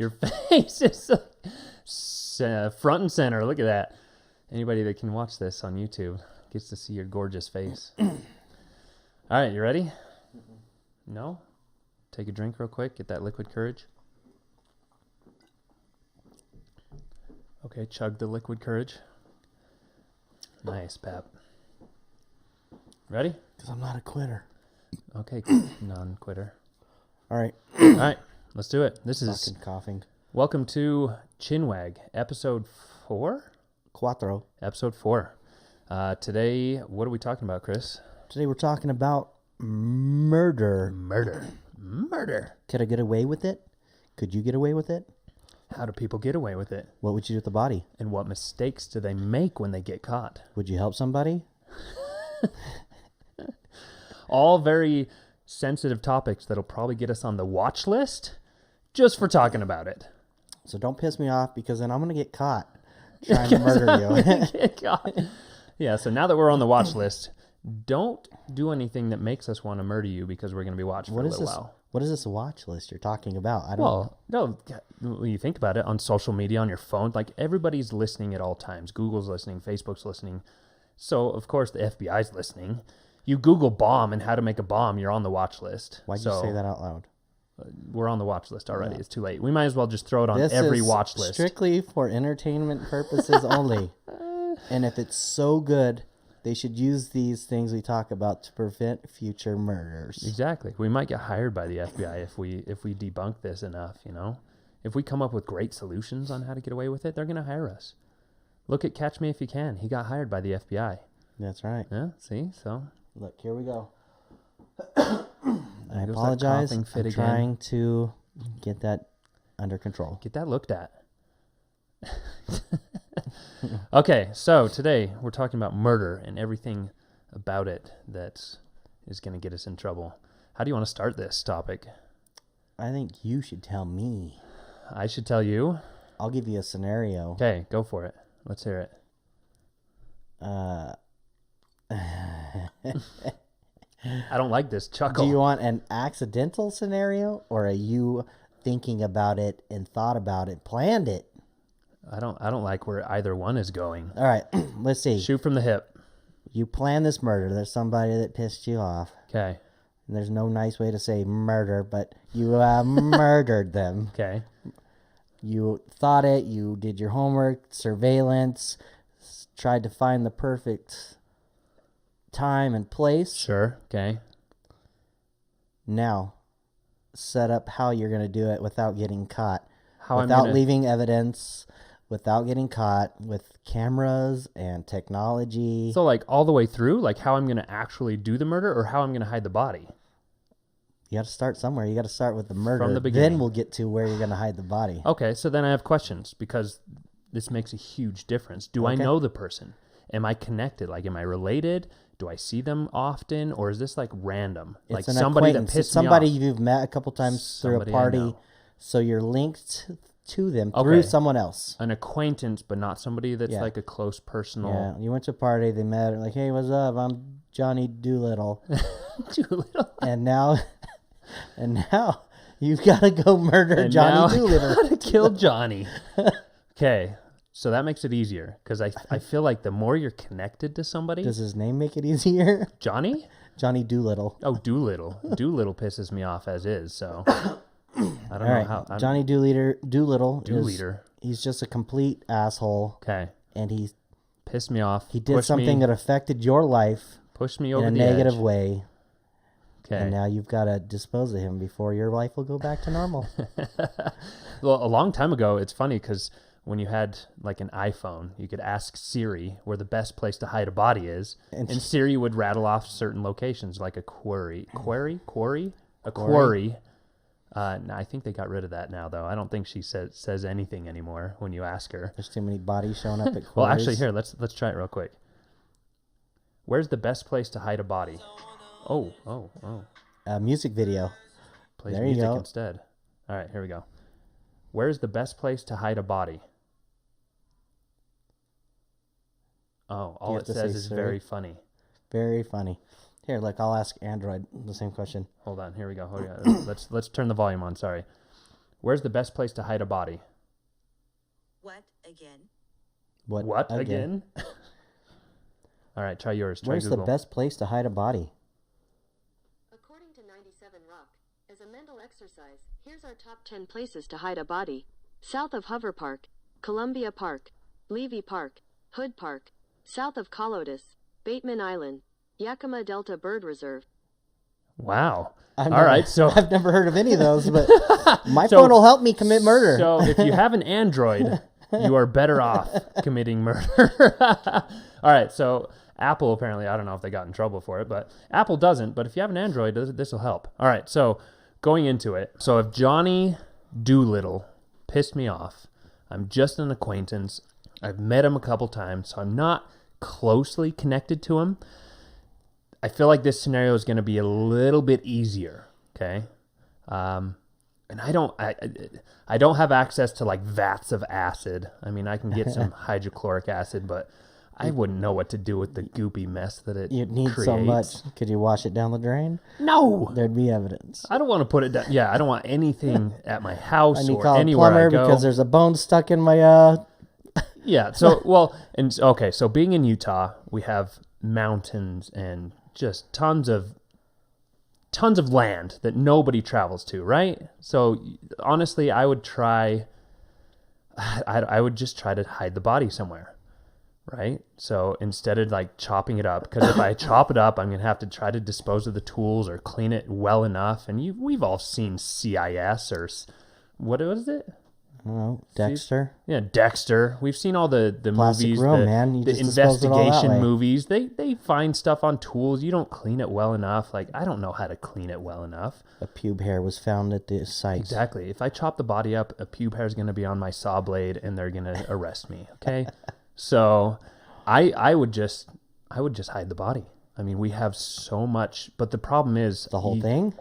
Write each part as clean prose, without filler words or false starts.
Your face is front and center. Look at that. Anybody that can watch this on YouTube gets to see your gorgeous face. All right, you ready? No? Take a drink real quick. Get that liquid courage. Okay, chug the liquid courage. Nice, Pap. Ready? Because I'm not a quitter. Okay, non-quitter. All right. All right, let's do it. This is Fucking coughing. welcome to Chinwag, episode 4? Cuatro. Episode 4. Today, what are we talking about, Chris? Today we're talking about murder. Murder. Could I get away with it? Could you get away with it? How do people get away with it? What would you do with the body? And what mistakes do they make when they get caught? Would you help somebody? All very sensitive topics that'll probably get us on the watch list just for talking about it. So don't piss me off because then I'm going to get caught trying to murder you. Get caught. Yeah, so now that we're on the watch list, don't do anything that makes us want to murder you because we're going to be watched for a little while. What is this watch list you're talking about? I don't. Well, no, when you think about it, on social media, on your phone, like everybody's listening at all times. Google's listening, Facebook's listening. So, of course, the FBI's listening. You Google bomb and how to make a bomb, you're on the watch list. Why'd you say that out loud? We're on the watch list already. Yeah. It's too late. We might as well just throw it on this every is watch list. Strictly for entertainment purposes only. And if it's so good, they should use these things we talk about to prevent future murders. Exactly. We might get hired by the FBI if we debunk this enough, you know? If we come up with great solutions on how to get away with it, they're going to hire us. Look at Catch Me If You Can. He got hired by the FBI. That's right. Yeah, see? So, look, here we go. I apologize. I'm trying to get that under control. Get that looked at. Okay, so today we're talking about murder and everything about it that is going to get us in trouble. How do you want to start this topic? I think you should tell me. I should tell you? I'll give you a scenario. Okay, go for it. Let's hear it. I don't like this chuckle. Do you want an accidental scenario or are you thinking about it and thought about it, planned it? I don't like where either one is going. All right, let's see. Shoot from the hip. You plan this murder. There's somebody that pissed you off. Okay. And there's no nice way to say murder, but you murdered them. Okay. You thought it. You did your homework, surveillance, tried to find the perfect time and place. Sure. Okay. Now, set up how you're going to do it without getting caught. Without leaving evidence, without getting caught, with cameras and technology. So, like, all the way through? Like, how I'm going to actually do the murder or how I'm going to hide the body? You got to start somewhere. You got to start with the murder. From the beginning. Then we'll get to where you're going to hide the body. Okay, so then I have questions because this makes a huge difference. Do I know the person? Am I connected? Like, am I related? Do I see them often? Or is this, like, random? It's like, an somebody that pissed me off. Somebody you've met a couple times through a party. So you're linked to them through someone else. An acquaintance, but not somebody that's like a close personal. Yeah, you went to a party, they met, like, hey, what's up? I'm Johnny Doolittle. Doolittle. And now you've got to go murder Johnny Doolittle. Got to kill Johnny. Okay, so that makes it easier because I feel like the more you're connected to somebody. Does his name make it easier? Johnny? Johnny Doolittle. Oh, Doolittle. Doolittle pisses me off as is, so. I don't know how. Johnny Doolittle. He's just a complete asshole. Okay. And he pissed me off. He did something that affected your life. Pushed me over in a the negative edge. way. Okay. And now you've got to dispose of him before your life will go back to normal. Well, a long time ago, it's funny because when you had like an iPhone, you could ask Siri where the best place to hide a body is, and Siri would rattle off certain locations like a quarry. No, I think they got rid of that now, though. I don't think she says anything anymore when you ask her. There's too many bodies showing up at quarries. Well, actually, here, let's try it real quick. Where's the best place to hide a body? Oh. Music video. Plays music instead. All right, here we go. Where's the best place to hide a body? Oh, all it says is very funny. Very funny. Here, look, I'll ask Android the same question. Hold on, here we go. Let's turn the volume on, sorry. Where's the best place to hide a body? What again? What again? All right, try yours. Try Where's Google. the best place to hide a body? According to 97 Rock, as a mental exercise, here's our top 10 places to hide a body. South of Hover Park, Columbia Park, Levy Park, Hood Park, south of Colodus, Bateman Island, Yakima Delta Bird Reserve. Wow. All right, so I've never heard of any of those, but my phone will help me commit murder. So if you have an Android, you are better off committing murder. All right, so Apple apparently, I don't know if they got in trouble for it, but Apple doesn't. But if you have an Android, this will help. All right, so going into it. So if Johnny Doolittle pissed me off, I'm just an acquaintance. I've met him a couple times, so I'm not closely connected to him. I feel like this scenario is going to be a little bit easier, okay? And I don't have access to like vats of acid. I mean, I can get some hydrochloric acid, but I wouldn't know what to do with the goopy mess that it You'd need creates. so much. Could you wash it down the drain? No. There'd be evidence. I don't want to put it down. Yeah, I don't want anything at my house I need to or call a anywhere plumber I go. because there's a bone stuck in my Yeah, so, well, and okay, so being in Utah, we have mountains and just tons of land that nobody travels to, right? So honestly, I would just try to hide the body somewhere, right? So instead of like chopping it up, because if I chop it up, I'm going to have to try to dispose of the tools or clean it well enough. And we've all seen CIS or what was it? I don't know, Dexter. Yeah, Dexter. We've seen all the Plastic movies, room, the, man. You the just dispose it all that investigation way. movies. They find stuff on tools. You don't clean it well enough. Like, I don't know how to clean it well enough. A pube hair was found at the site. Exactly. If I chop the body up, a pube hair is going to be on my saw blade, and they're going to arrest me. Okay, so I would just hide the body. I mean, we have so much, but the problem is The whole thing?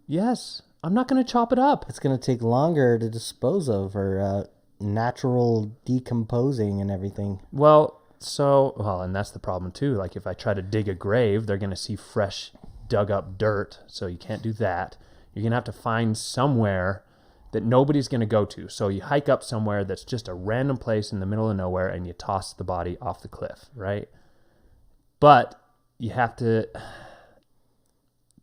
Yes. I'm not going to chop it up. It's going to take longer to dispose of or natural decomposing and everything. Well, and that's the problem too. Like if I try to dig a grave, they're going to see fresh dug up dirt. So you can't do that. You're going to have to find somewhere that nobody's going to go to. So you hike up somewhere that's just a random place in the middle of nowhere and you toss the body off the cliff, right? But you have to...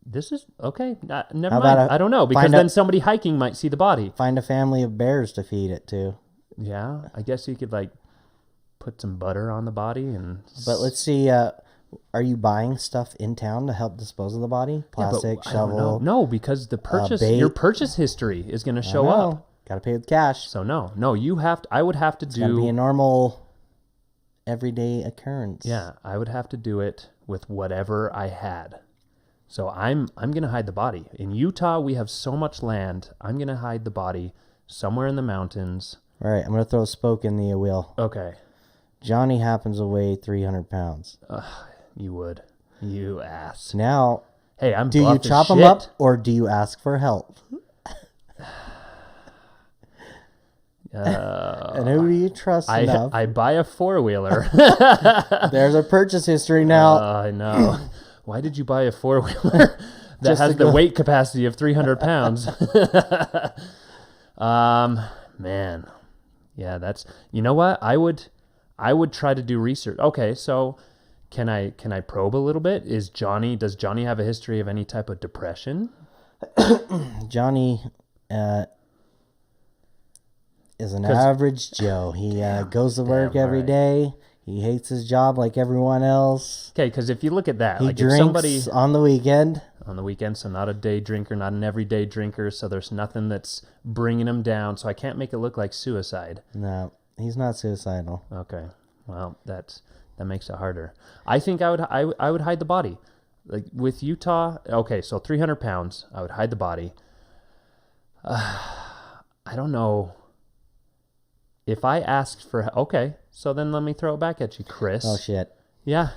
This is okay. Never mind. I don't know because then somebody hiking might see the body. Find a family of bears to feed it to. Yeah, I guess you could like put some butter on the body and. But let's see. Are you buying stuff in town to help dispose of the body? Plastic, shovel. No, because the purchase, bait. your purchase history is going to show up. Got to pay with cash. So no, you have to. I would have to It's got to be a normal, everyday occurrence. Yeah, I would have to do it with whatever I had. So I'm going to hide the body. In Utah, we have so much land. I'm going to hide the body somewhere in the mountains. All right, I'm going to throw a spoke in the wheel. Okay. Johnny happens to weigh 300 pounds. You would. You ass. Now, hey, I'm do you buff as chop him shit. up or do you ask for help? And who do you trust enough? I buy a four-wheeler. There's a purchase history now. I know. Why did you buy a four-wheeler that has the weight capacity of 300 pounds? Man. Yeah, that's... You know what? I would try to do research. Okay, so can I probe a little bit? Does Johnny have a history of any type of depression? Johnny is an average Joe. He goes to work every day. He hates his job like everyone else. Okay, because if you look at that, he like drinks if somebody on the weekend. On the weekend, so not a day drinker, not an everyday drinker, so there's nothing that's bringing him down, so I can't make it look like suicide. No, he's not suicidal. Okay, well, that makes it harder. I think I would hide the body. Like with Utah, okay, so 300 pounds, I would hide the body. I don't know. If I asked for... Okay, so then let me throw it back at you, Chris. Oh, shit. Yeah.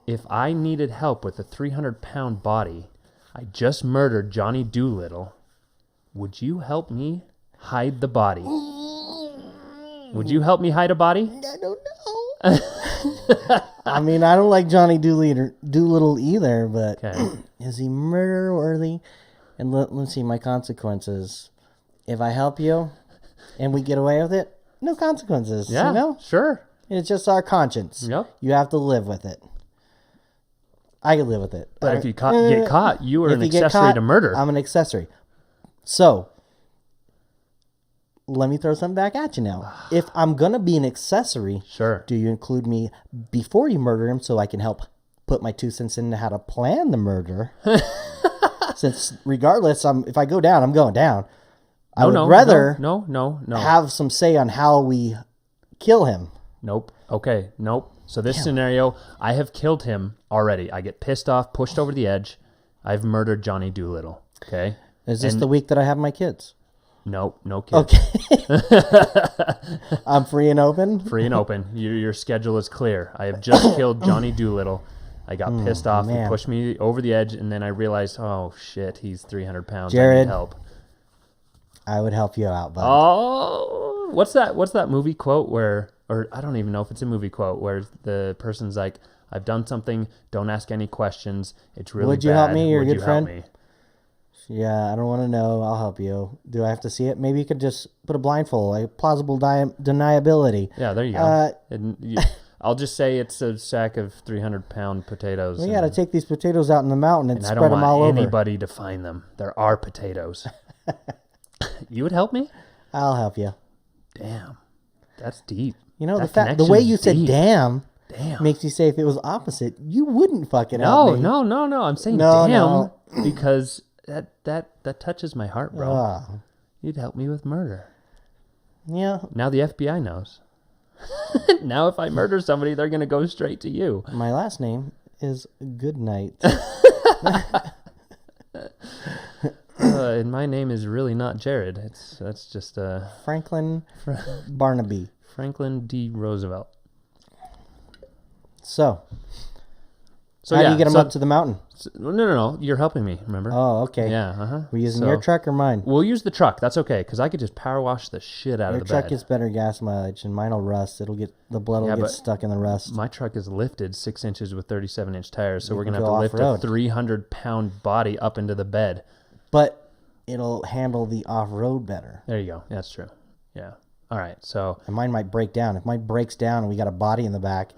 If I needed help with a 300-pound body, I just murdered Johnny Doolittle, would you help me hide the body? Would you help me hide a body? I don't know. I mean, I don't like Johnny Doolittle either, but is he murder-worthy? And let's see my consequences. If I help you and we get away with it, no consequences. Yeah, you know? sure. It's just our conscience. Yep. You have to live with it. I can live with it. But if you get caught, you are an accessory to murder. I'm an accessory. So, let me throw something back at you now. If I'm going to be an accessory, Sure. do you include me before you murder him so I can help put my 2 cents into how to plan the murder? Since regardless, if I go down, I'm going down. I would rather no. have some say on how we kill him. Nope. Okay. Nope. So this scenario, I have killed him already. I get pissed off, pushed over the edge. I've murdered Johnny Doolittle. Okay. Is this the week that I have my kids? Nope. No kids. Okay. I'm free and open? Free and open. Your schedule is clear. I have just killed Johnny Doolittle. I got pissed off. man. He pushed me over the edge, and then I realized, oh, shit, he's 300 pounds. I Jared. need help. I would help you out, bud. Oh, what's that movie quote where, or I don't even know if it's a movie quote, where the person's like, I've done something, don't ask any questions. It's really Would you bad. help me? You're a Would good you help friend? me? Yeah, I don't want to know. I'll help you. Do I have to see it? Maybe you could just put a blindfold, like plausible deniability. Yeah, there you go. I'll just say it's a sack of 300-pound potatoes. We got to take these potatoes out in the mountain and and I spread don't them all want over. anybody to find them. There are potatoes. You would help me? I'll help you. Damn. That's deep. You know, That the way connection's you said deep. damn Damn. makes me say if it was opposite, you wouldn't fucking help me. No. I'm saying No, damn no. because that touches my heart, bro. Ah, You'd help me with murder. yeah, Now the FBI knows. Now if I murder somebody, they're going to go straight to you. my last name is Goodnight. And my name is really not Jared. That's just Franklin Barnaby. Franklin D. Roosevelt. So So how yeah, do you get them up to the mountain? No. You're helping me, remember? Oh, okay. Yeah, uh-huh. We're using your truck or mine? We'll use the truck. That's okay, because I could just power wash the shit out Your of the truck bed. gets better gas mileage, and mine will rust. The blood will Yeah, get but stuck in the rust. My truck is lifted 6 inches with 37-inch tires, so You we're can going to have to go lift a off-road. 300-pound body up into the bed. But it'll handle the off-road better. There you go. That's true. Yeah. All right, so... And mine might break down. If mine breaks down and we got a body in the back,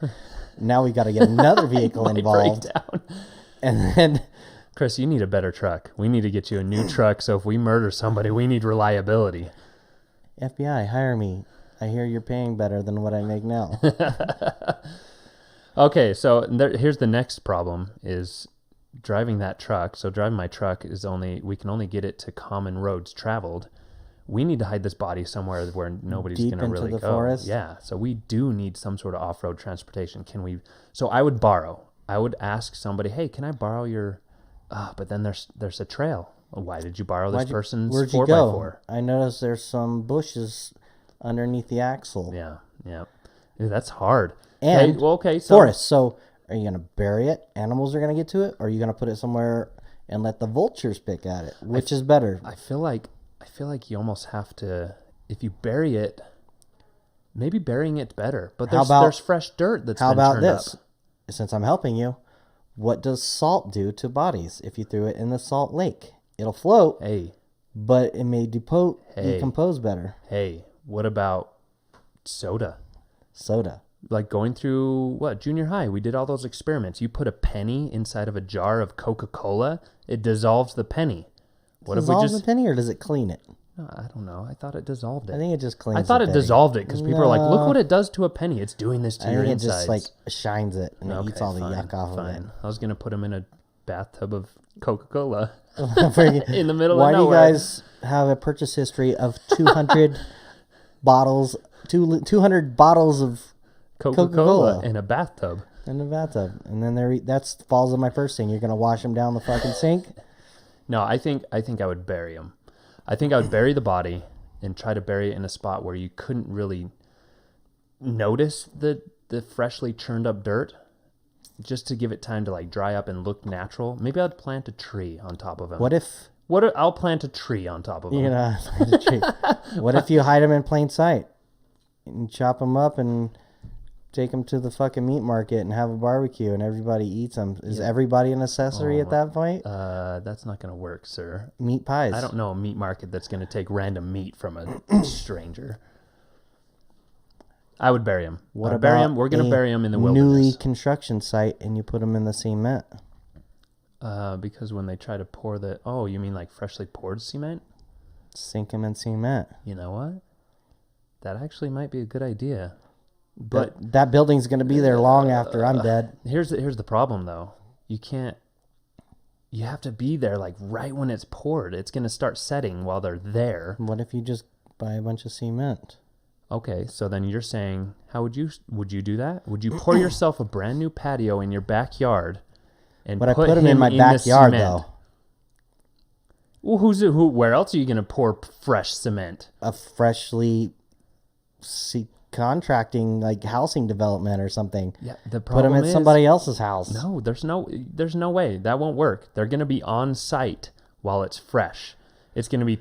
now we got to get another vehicle might involved. break down. And then... Chris, you need a better truck. We need to get you a new truck, so if we murder somebody, we need reliability. FBI, hire me. I hear you're paying better than what I make now. Okay, so here's the next problem is driving that truck. So driving my truck we can only get it to common roads traveled. We need to hide this body somewhere where nobody's going to really go. Deep into the forest? Yeah, so we do need some sort of off-road transportation. So I would borrow. I would ask somebody, hey, can I borrow your... but then there's a trail. Why did you borrow this person's 4x4? Where'd you go? I noticed there's some bushes underneath the axle. Yeah. Dude, that's hard. And so forest. So are you going to bury it? Animals are going to get to it? Or are you going to put it somewhere and let the vultures pick at it? Which is better? I feel like you almost have to, if you bury it, maybe burying it's better. But there's fresh dirt that's been turned up. How about this? Since I'm helping you, what does salt do to bodies if you threw it in the salt lake? It'll float, but it may decompose better. Hey, what about soda? Soda. Like going through, junior high, we did all those experiments. You put a penny inside of a jar of Coca-Cola, it dissolves the penny. What if we dissolves the penny, or does it clean it? I don't know. I thought it dissolved it. I think it just cleans it. I thought it dissolved it because people are like, look what it does to a penny. It's doing this to your insides. I think it just shines it and it eats all the yuck off of it. I was going to put them in a bathtub of Coca-Cola in the middle Why of nowhere. Why do you guys have a purchase history of 200 bottles, 200 bottles of Coca-Cola in a bathtub? In a bathtub. And then that falls on my first thing. You're going to wash them down the fucking sink? No, I think I would bury them. I think I would bury the body and try to bury it in a spot where you couldn't really notice the freshly churned up dirt, just to give it time to dry up and look natural. Maybe I'd plant a tree on top of them. I'll plant a tree on top of them. You're gonna plant a tree. What if you hide them in plain sight and chop them up and take them to the fucking meat market and have a barbecue and everybody eats them. Is everybody an accessory at that point? That's not going to work, sir. Meat pies. I don't know a meat market that's going to take random meat from a stranger. I would bury him. What about bury him? We're going to bury him in the wilderness. Newly construction site and you put them in the cement? Because when they try to pour you mean like freshly poured cement? Sink them in cement. You know what? That actually might be a good idea. But that building's going to be there long after I'm dead. Here's the problem, though. You have to be there like right when it's poured. It's going to start setting while they're there. What if you just buy a bunch of cement? Okay, so then you're saying, would you do that? Would you pour yourself a brand new patio in your backyard and But I put put them him in my the backyard, cement? though. Well, where else are you going to pour fresh cement? A freshly contracting, like housing development or something. Yeah, the Put problem them in is, somebody else's house. No, there's no way. That won't work. They're going to be on site while it's fresh. It's going to be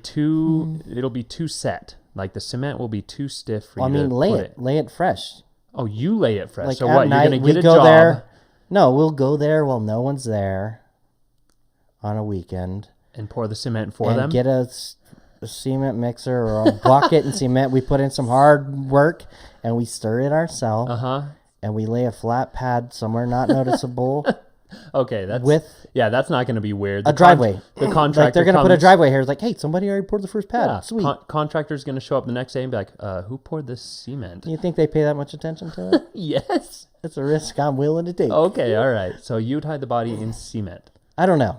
it'll be too set. Like the cement will be too stiff for you to put it. Lay it fresh. Oh, you lay it fresh. Like so at what, night, you're going to get a go job. there. No, we'll go there while no one's there on a weekend. And pour the cement for them? Get a cement mixer or a bucket and cement. We put in some hard work and we stir it ourselves. Uh-huh. And we lay a flat pad somewhere not noticeable. Okay, that's not going to be weird. A driveway. The contractor like they're going to put a driveway here. It's like, hey, somebody already poured the first pad. Yeah, Sweet. Contractor's going to show up the next day and be like, who poured this cement? You think they pay that much attention to it? Yes. It's a risk I'm willing to take. Okay, all right. So you'd hide the body in cement. I don't know.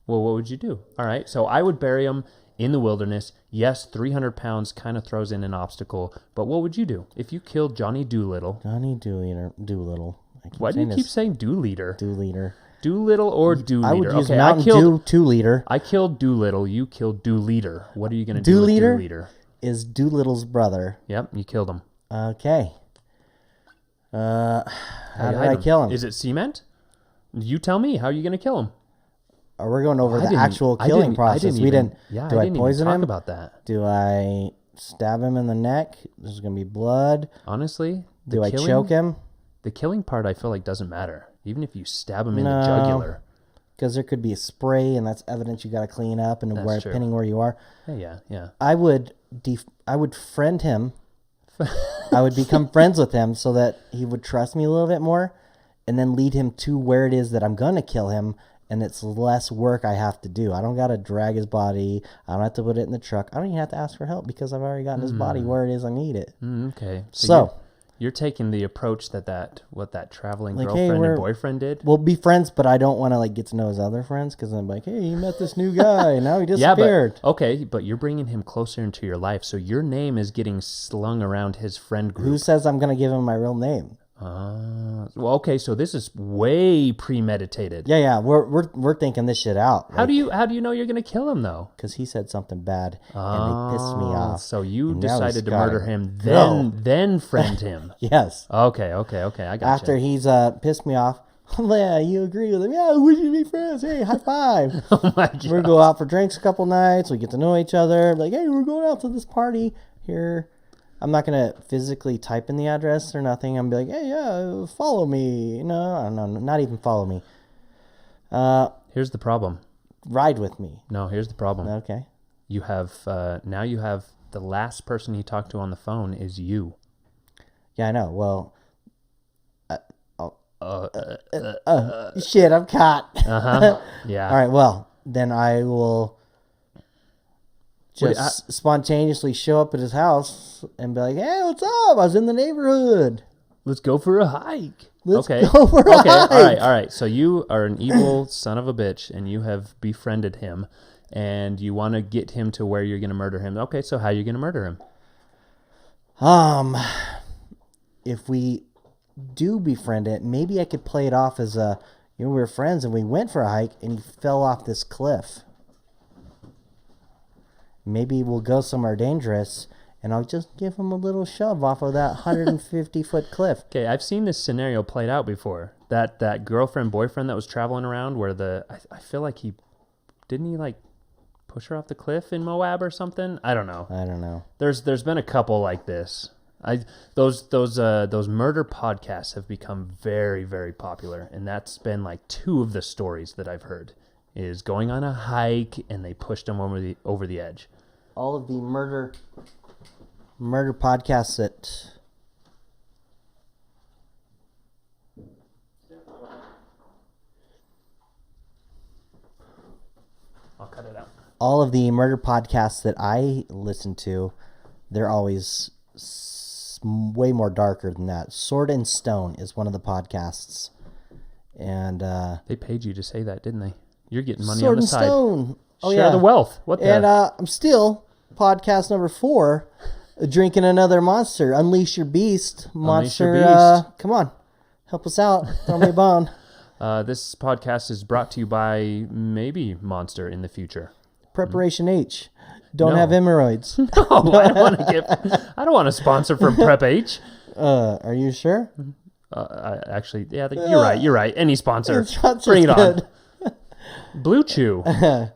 Well, what would you do? All right, so I would bury him in the wilderness. Yes, 300 pounds kind of throws in an obstacle, but what would you do if you killed Johnny Doolittle? Johnny Doolittle. Why do you keep saying Doolittle? Doolittle or Doolittle? I would use okay, Mountain Dew 2-liter. I killed Doolittle. You killed Doolittle. What are you going to do with Doolittle? Is Doolittle's brother. Yep, you killed him. Okay. How did I kill him? Is it cement? You tell me. How are you going to kill him? Or we're going over the actual killing process. Do I poison him? Talk about that. Do I stab him in the neck? There's going to be blood. Honestly, do I choke him? The killing part, I feel like, doesn't matter. Even if you stab him in the jugular. Because there could be a spray, and that's evidence you got to clean up and depending where you are. Yeah. I would friend him. I would become friends with him so that he would trust me a little bit more, and then lead him to where it is that I'm going to kill him. And it's less work I have to do. I don't got to drag his body. I don't have to put it in the truck. I don't even have to ask for help because I've already gotten his body where it is I need it. Okay. So you're taking the approach that traveling girlfriend and boyfriend did? We'll be friends, but I don't want to get to know his other friends because I'm like, hey, you met this new guy. And now he disappeared. But you're bringing him closer into your life. So your name is getting slung around his friend group. Who says I'm going to give him my real name? Well, okay, so this is way premeditated. Yeah, we're thinking this shit out. How do you know you're gonna kill him though? Because he said something bad and they pissed me off. So you decided to murder him, then friend him. Yes. Okay, I got you. After he's pissed me off. Yeah, you agree with him. Yeah, we should be friends. Hey, high five. Oh my God. We'll go out for drinks a couple nights. We get to know each other. Like, hey, we're going out to this party here. I'm not going to physically type in the address or nothing. I'm going to be like, hey, yeah, follow me. No, not even follow me. Here's the problem. Ride with me. No, here's the problem. Okay. You have, now you have the last person he talked to on the phone is you. Yeah, I know. Well, shit, I'm caught. Yeah. All right, well, then I will just spontaneously show up at his house and be like, hey, what's up? I was in the neighborhood. Let's go for a hike. Let's go for a hike. All right. So you are an evil son of a bitch, and you have befriended him, and you want to get him to where you're going to murder him. Okay, so how are you going to murder him? If we do befriend it, maybe I could play it off as we were friends and we went for a hike and he fell off this cliff. Maybe we'll go somewhere dangerous and I'll just give him a little shove off of that 150-foot cliff. Okay, I've seen this scenario played out before. That girlfriend, boyfriend that was traveling around where I feel like didn't he push her off the cliff in Moab or something? I don't know. I don't know. There's been a couple like this. Those murder podcasts have become very, very popular, and that's been like 2 of the stories that I've heard is going on a hike and they pushed them over the edge. All of the murder podcasts that I'll cut it out. all of the murder podcasts that I listen to, they're always way more darker than that. Sword and Stone is one of the podcasts, and They paid you to say that, didn't they? You're getting money Sword on the and side. Stone. Oh Share yeah, the wealth. What the? And I'm still podcast number 4, drinking another Monster. Unleash your beast, Monster. beast. Come on, help us out. Throw me a bone. This podcast is brought to you by maybe Monster in the future. Preparation H. Don't No. have hemorrhoids. No, I don't want to give. I don't want a sponsor from Prep H. Are you sure? Actually, yeah, you're right. Any sponsor, Sponsor's bring it on. good. Blue Chew. What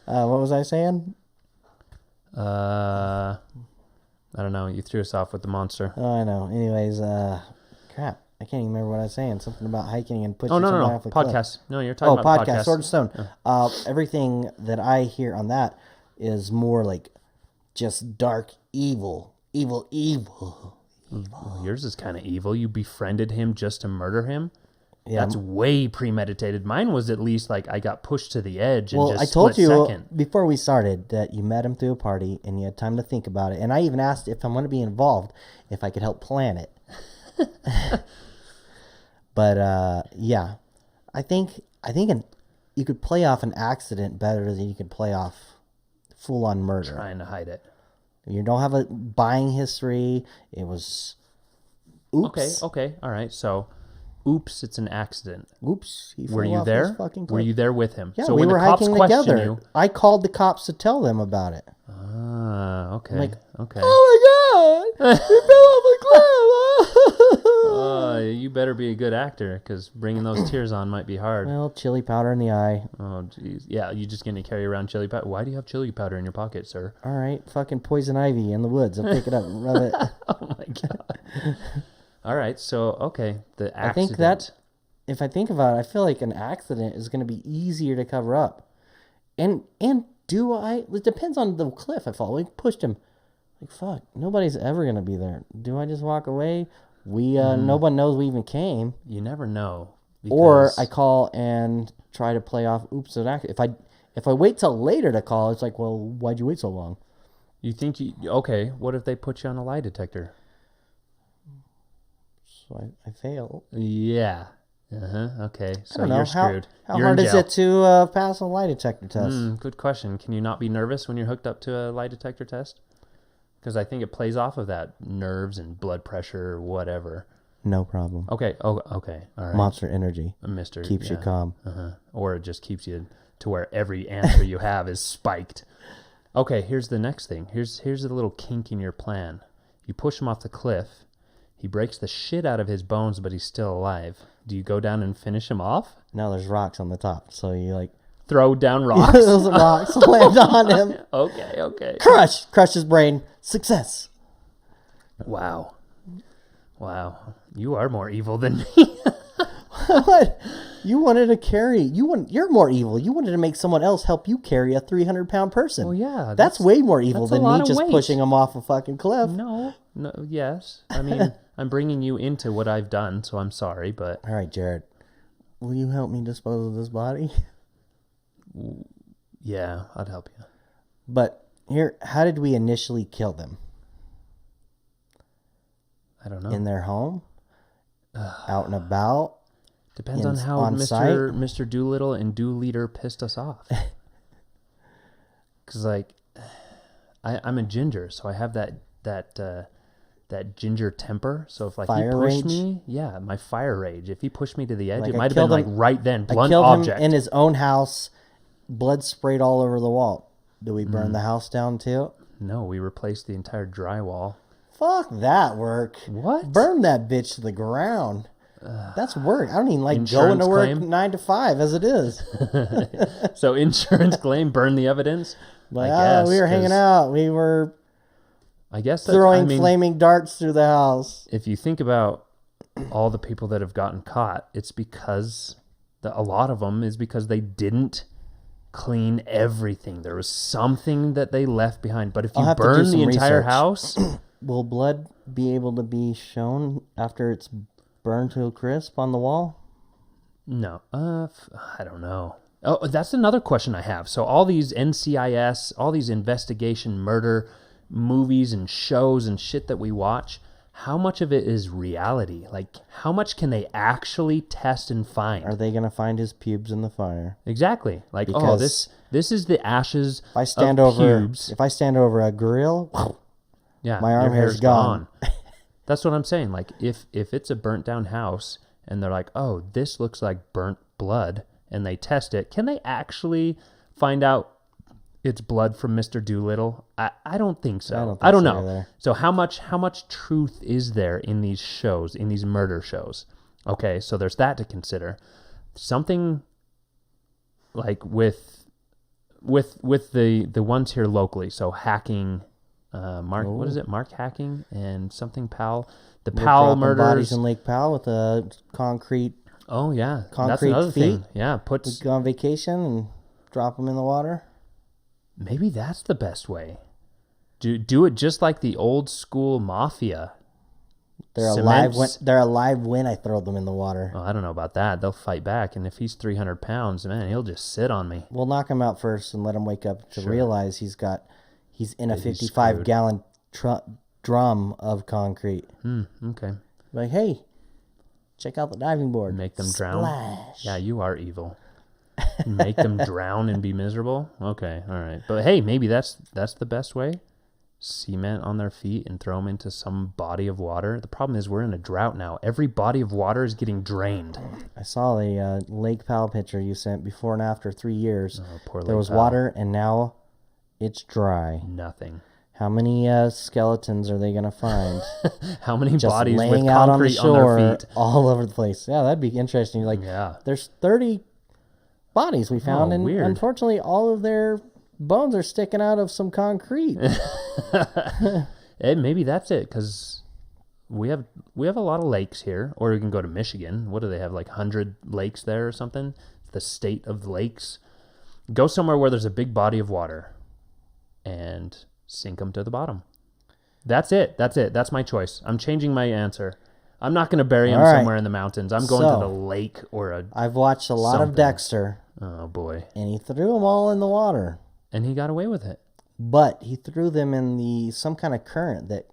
was I saying? I don't know. You threw us off with the Monster. Oh, I know. Anyways, crap. I can't even remember what I was saying. Something about hiking and pushing Oh no, somebody no, off a no. cliff. Podcast. No, you're talking about podcast. podcast. Sword and Stone. Everything that I hear on that is more like just dark, evil. Well, yours is kind of evil. You befriended him just to murder him. Yeah. That's way premeditated. Mine was at least like I got pushed to the edge and Well, just I told split you second. before we started that you met him through a party and you had time to think about it. And I even asked if I'm going to be involved, if I could help plan it. But yeah, I think you could play off an accident better than you could play off full-on murder. Trying to hide it. You don't have a buying history. It was oops. Okay. All right. So, oops, it's an accident. Oops. He Were fell you off his there? fucking Were cliff. you there with him? Yeah, so we when were the cops hiking question together. you, I called the cops to tell them about it. okay. Like, okay. Oh my god! We fell off a cliff! You better be a good actor because bringing those tears on might be hard. Well, chili powder in the eye. Oh, jeez. Yeah, you just gonna carry around chili powder? Why do you have chili powder in your pocket, sir? All right, fucking poison ivy in the woods. I'll pick it up and rub it. Oh my god. All right. So okay, the accident. I think that, if I think about it, I feel like an accident is going to be easier to cover up. And do I? It depends on the cliff I fall. We pushed him. Like fuck, nobody's ever going to be there. Do I just walk away? No one knows we even came. You never know. Or because- I call and try to play off. Oops, an accident. If I wait till later to call, it's like, well, why'd you wait so long? You think okay? What if they put you on a lie detector? So I fail. Yeah. Okay. So I don't know. you're screwed. How You're hard in is jail. it to pass a lie detector test? Good question. Can you not be nervous when you're hooked up to a lie detector test? Because I think it plays off of that nerves and blood pressure or whatever. No problem. Okay. Oh, okay. All right. Monster Energy Mister keeps you calm. Or it just keeps you to where every answer you have is spiked. Okay. Here's the next thing. Here's a little kink in your plan. You push him off the cliff. He breaks the shit out of his bones, but he's still alive. Do you go down and finish him off? Now there's rocks on the top, so you like Throw down rocks? those rocks land on him. Okay. Crush his brain. Success. Wow. You are more evil than me. What? You wanted to carry. You're more evil. You wanted to make someone else help you carry a 300-pound person. Well, yeah. That's way more evil that's a than lot me of just weight. pushing him off a fucking cliff. No, yes. I mean, I'm bringing you into what I've done, so I'm sorry, but All right, Jared. Will you help me dispose of this body? yeah, I'd help you. But here, how did we initially kill them? I don't know. In their home? Out and about? Depends on how on site? Mr. Doolittle and Dooliter pissed us off. Because, like, I'm a ginger, so I have that ginger temper. So if, like, Fire he pushed rage? me, yeah, my fire rage. If he pushed me to the edge, Like, it I might have been, killed like, him- right then, I blunt killed object. him in his own house, blood sprayed all over the wall. Do we burn the house down too? No, we replaced the entire drywall. Fuck that work. What? Burn that bitch to the ground. That's work. I don't even like going Insurance to work claim? 9 to 5 as it is. So insurance claim, burn the evidence? But I guess. we were hanging 'cause out. We were I guess throwing flaming darts through the house. If you think about all the people that have gotten caught, it's because a lot of them is because they didn't clean everything. There was something that they left behind. But if you burn the entire house, will blood be able to be shown after it's burned to a crisp on the wall? No, I don't know. Oh, that's another question I have. So all these NCIS, all these investigation murder movies and shows and shit that we watch, how much of it is reality? Like, how much can they actually test and find? Are they going to find his pubes in the fire? Exactly. Like, because this is the ashes if I stand of over, pubes. If I stand over a grill, yeah, my arm hair's gone. That's what I'm saying. Like, if it's a burnt down house and they're like, oh, this looks like burnt blood, and they test it, can they actually find out it's blood from Mr. Doolittle? I don't think so. I don't know. Either. So how much truth is there in these shows, in these murder shows? Okay, so there's that to consider. Something like with the ones here locally. So hacking, what is it? Mark Hacking and something Powell. The Powell murders. Bodies in Lake Powell with a concrete. Oh yeah, concrete that's another feet. thing. Yeah, we go on vacation and drop them in the water. Maybe that's the best way. Do it just like the old school mafia. They're alive when I throw them in the water. Oh, I don't know about that. They'll fight back, and if he's 300 pounds, man, he'll just sit on me. We'll knock him out first and let him wake up to realize he's in a 55-gallon drum of concrete. Okay. Like, hey, check out the diving board. Make them drown. Splash. Yeah, you are evil. Make them drown and be miserable. Okay, all right. But hey, maybe that's the best way. Cement on their feet and throw them into some body of water. The problem is we're in a drought now. Every body of water is getting drained. I saw the Lake Powell picture you sent before and after 3 years. Oh, poor there was water and now it's dry. Nothing. How many skeletons are they going to find? How many just bodies laying with out concrete on their feet? All over the place. Yeah, that'd be interesting. Like, there's 30 bodies we found, and weird. Unfortunately, all of their bones are sticking out of some concrete. And maybe that's it, because we have a lot of lakes here, or we can go to Michigan. What do they have, like 100 lakes there or something? The state of the lakes. Go somewhere where there's a big body of water and sink them to the bottom. That's it. That's my choice. I'm changing my answer. I'm not going to bury him somewhere in the mountains. I'm going to the lake or I've watched a lot of Dexter. Oh, boy. And he threw them all in the water. And he got away with it. But he threw them in some kind of current that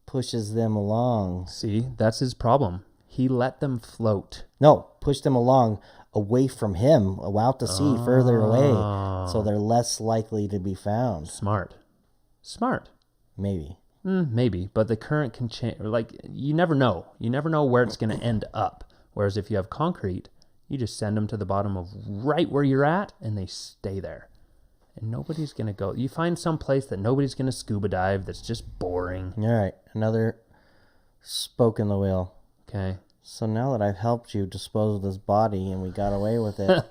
pushes them along. See, that's his problem. He let them float. No, push them along away from him, out to sea, further away. So they're less likely to be found. Smart. Maybe. Maybe, but the current can change. Like, you never know. You never know where it's going to end up. Whereas if you have concrete, you just send them to the bottom of right where you're at, and they stay there. And nobody's going to go. You find some place that nobody's going to scuba dive that's just boring. All right, another spoke in the wheel. Okay. So now that I've helped you dispose of this body and we got away with it,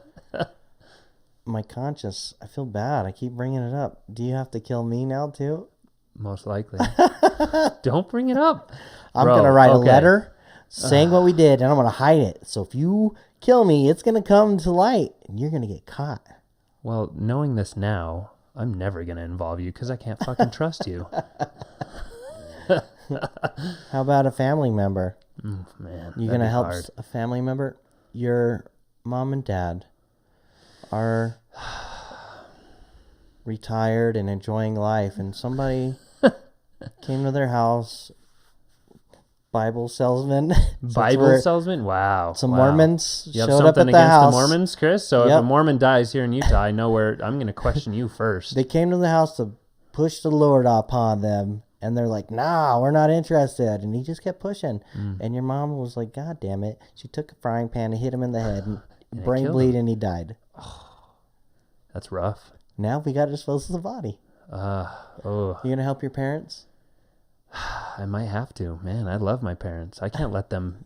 my conscience, I feel bad. I keep bringing it up. Do you have to kill me now too? Most likely. Don't bring it up. I'm going to write a letter saying what we did, and I'm going to hide it. So if you kill me, it's going to come to light, and you're going to get caught. Well, knowing this now, I'm never going to involve you because I can't fucking trust you. How about a family member? Man, you going to help a family member? Your mom and dad are retired and enjoying life, and somebody came to their house, Bible salesman. Salesman? Wow. Some Mormons you have showed something up at the against house. The Mormons, Chris? So if a Mormon dies here in Utah, I know where I'm going to question you first. They came to the house to push the Lord upon them, and they're like, nah, we're not interested. And he just kept pushing. And your mom was like, God damn it. She took a frying pan and hit him in the head, and brain bleed, and he died. That's rough. Now we got to dispose of the body. You going to help your parents? I might have to. Man, I love my parents. I can't let them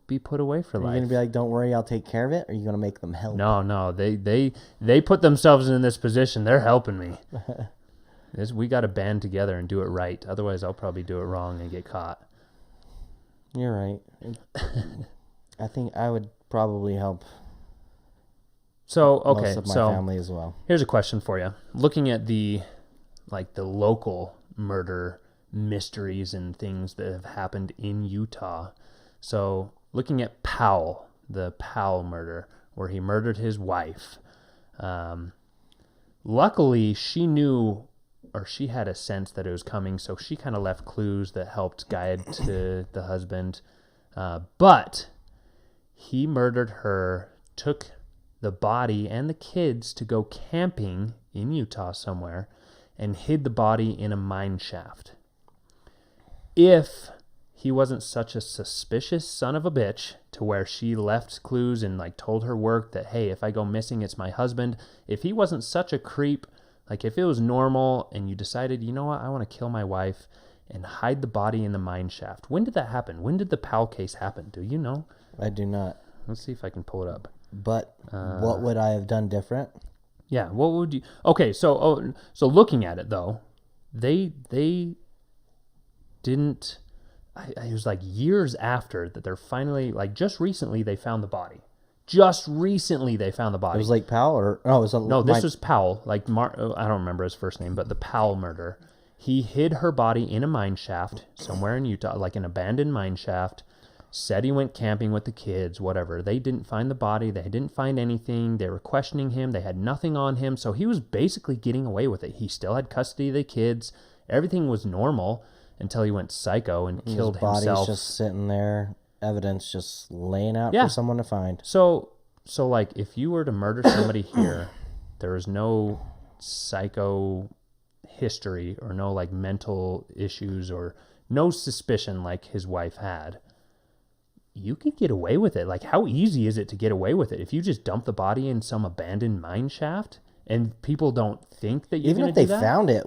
be put away for life. Are you going to be like, don't worry, I'll take care of it? Or are you going to make them help? No. They put themselves in this position. They're helping me. We got to band together and do it right. Otherwise, I'll probably do it wrong and get caught. You're right. I think I would probably help So, okay, most of my so family as well. here's a question for you. Looking at the local murder mysteries and things that have happened in Utah. So, looking at Powell, the Powell murder, where he murdered his wife. Luckily, she knew, or she had a sense that it was coming, so she kind of left clues that helped guide to the husband. But he murdered her, took the body and the kids to go camping in Utah somewhere, and hid the body in a mine shaft. If he wasn't such a suspicious son of a bitch to where she left clues and told her work that, hey, if I go missing, it's my husband. If he wasn't such a creep, if it was normal and you decided, you know what, I want to kill my wife and hide the body in the mine shaft. When did that happen? When did the Powell case happen? Do you know? I do not. Let's see if I can pull it up. But what would I have done different? Yeah, what would you... Okay, so looking at it, though, they didn't... It was years after that they're finally... just recently they found the body. Just recently they found the body. It was Powell or... No, it was this was Powell. I don't remember his first name, but the Powell murder. He hid her body in a mine shaft somewhere in Utah, an abandoned mine shaft. Said he went camping with the kids, whatever. They didn't find the body. They didn't find anything. They were questioning him. They had nothing on him. So he was basically getting away with it. He still had custody of the kids. Everything was normal until he went psycho and killed himself. His body's just sitting there, evidence just laying out for someone to find. So if you were to murder somebody here, there was no psycho history or no mental issues or no suspicion like his wife had. You could get away with it. How easy is it to get away with it? If you just dump the body in some abandoned mine shaft and people don't think that you're going to do that? Even if they found it,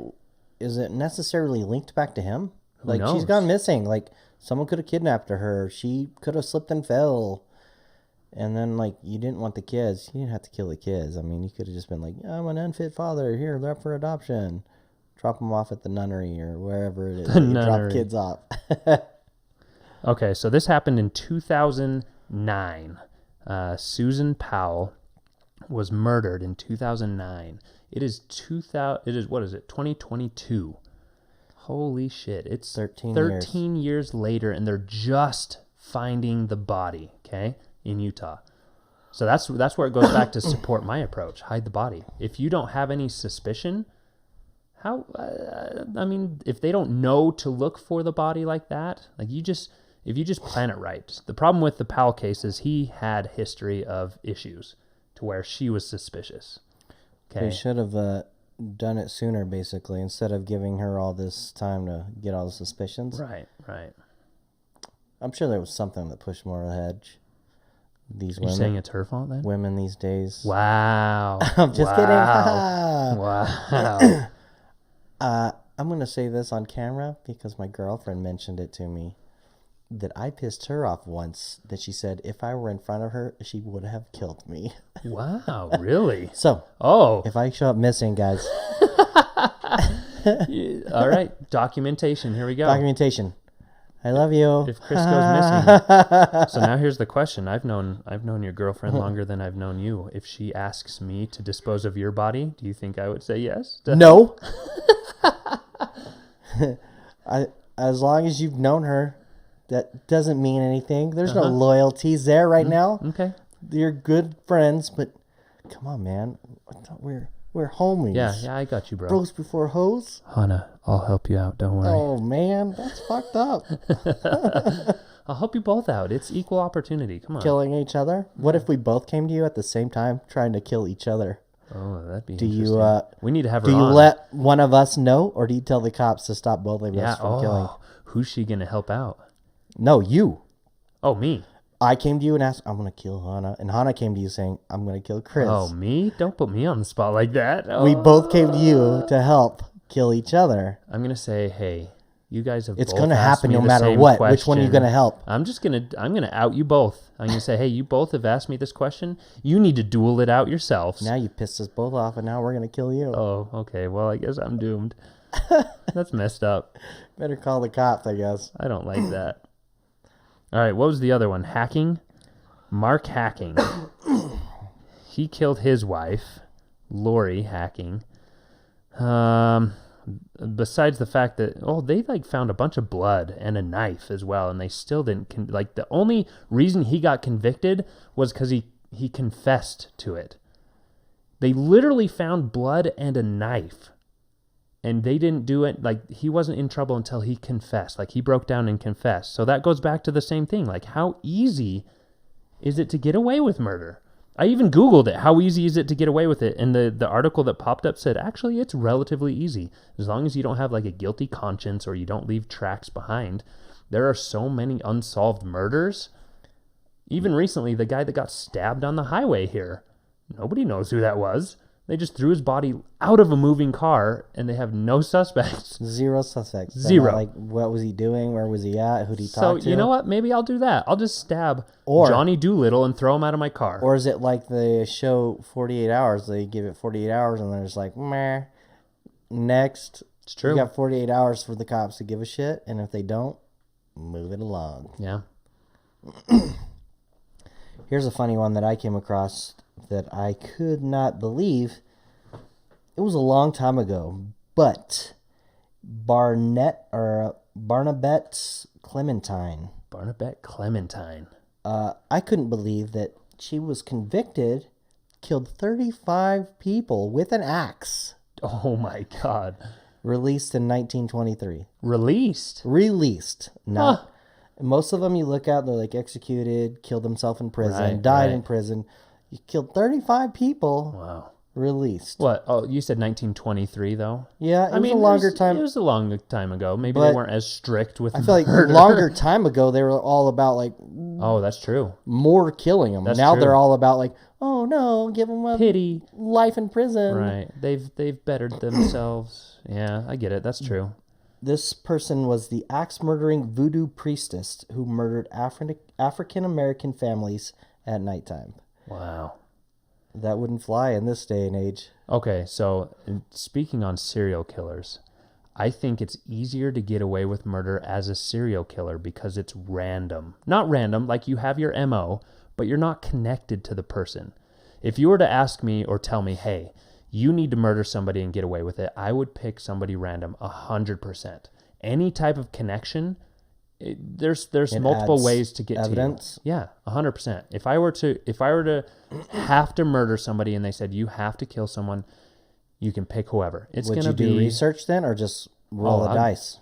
is it necessarily linked back to him? Who knows? She's gone missing. Someone could have kidnapped her. She could have slipped and fell. And then, you didn't want the kids. You didn't have to kill the kids. I mean, you could have just been I'm an unfit father. Here, they're up for adoption. Drop them off at the nunnery or wherever it is. You drop kids off. Okay, so this happened in 2009. Susan Powell was murdered in 2009. It is 2022. Holy shit. It's 13 years later, and they're just finding the body, okay, in Utah. So that's where it goes back to support my approach. Hide the body. If you don't have any suspicion, how, if they don't know to look for the body like that, if you just plan it right. The problem with the Powell case is he had history of issues to where she was suspicious. Okay. They should have done it sooner, basically, instead of giving her all this time to get all the suspicions. Right. I'm sure there was something that pushed more ahead. These women. You're saying it's her fault then? Women these days. Wow. I'm just kidding. Wow. I'm going to say this on camera because my girlfriend mentioned it to me. That I pissed her off once, that she said if I were in front of her, she would have killed me. Wow, really? So, if I show up missing, guys. All right, documentation. Here we go. Documentation. I love you. If Chris goes missing. So now here's the question. I've known your girlfriend longer than I've known you. If she asks me to dispose of your body, do you think I would say yes? No. As long as you've known her. That doesn't mean anything. There's no loyalties there right now. Okay. You're good friends, but come on, man. I thought we're homies. Yeah, I got you, bro. Bros before hoes. Hannah, I'll help you out. Don't worry. Oh, man. That's fucked up. I'll help you both out. It's equal opportunity. Come on. Killing each other? What if we both came to you at the same time trying to kill each other? Oh, that'd be interesting. We need to have her on. Do you on. let one of us know, or do you tell the cops to stop both of us from killing? Who's she going to help out? No, you. Oh, me. I came to you and asked, I'm going to kill Hannah. And Hannah came to you saying, I'm going to kill Chris. Oh, me? Don't put me on the spot like that. Oh. We both came to you to help kill each other. I'm going to say, hey, you guys have It's both going to asked happen me no the matter same what. question. Which one are you going to help? I'm going to out you both. I'm going to say, hey, you both have asked me this question. You need to duel it out yourselves. Now you pissed us both off, and now we're going to kill you. Oh, okay. Well, I guess I'm doomed. That's messed up. Better call the cops, I guess. I don't like that. All right, what was the other one? Hacking? Mark Hacking. He killed his wife, Lori Hacking. Besides the fact that, they like found a bunch of blood and a knife as well, and they still didn't, the only reason he got convicted was because he confessed to it. They literally found blood and a knife, and they didn't do it, he wasn't in trouble until he confessed. He broke down and confessed. So that goes back to the same thing. How easy is it to get away with murder? I even Googled it. How easy is it to get away with it? And the article that popped up said, actually, it's relatively easy. As long as you don't have a guilty conscience or you don't leave tracks behind. There are so many unsolved murders. Even recently, the guy that got stabbed on the highway here, nobody knows who that was. They just threw his body out of a moving car, and they have no suspects. Zero suspects. Zero. What was he doing? Where was he at? Who did he talk to? So, you know what? Maybe I'll do that. I'll just stab Johnny Doolittle and throw him out of my car. Or is it like the show 48 Hours? They give it 48 hours, and they're just like, meh. Next. It's true. You got 48 hours for the cops to give a shit, and if they don't, move it along. Yeah. Here's a funny one that I came across that I could not believe. It was a long time ago, but Barnabette Clementine. Barnabette Clementine. I couldn't believe that she was convicted, killed 35 people with an axe. Oh my God. Released in 1923. Released? Not. Huh. Most of them you look at, they're executed, killed himself in prison, Right, died in prison. You killed 35 people. Wow. Released. What? Oh, you said 1923 though? Yeah, it was a longer time. It was a long time ago. Maybe they weren't as strict with I feel murder. like longer time ago, they were all about Oh, that's true. more killing them. That's Now true. they're all about oh no, give them a Pity. life in prison. Right. They've bettered themselves. Yeah, I get it. That's true. This person was the axe-murdering voodoo priestess who murdered African-American families at nighttime. Wow. That wouldn't fly in this day and age. Okay, so speaking on serial killers, I think it's easier to get away with murder as a serial killer because it's random. Not random, you have your MO, but you're not connected to the person. If you were to ask me or tell me, hey, you need to murder somebody and get away with it, I would pick somebody random 100%. Any type of connection, there's multiple ways to get evidence. To you. Yeah, 100%. If I were to have to murder somebody and they said you have to kill someone, you can pick whoever. It's Would gonna you do research then, or just roll the dice?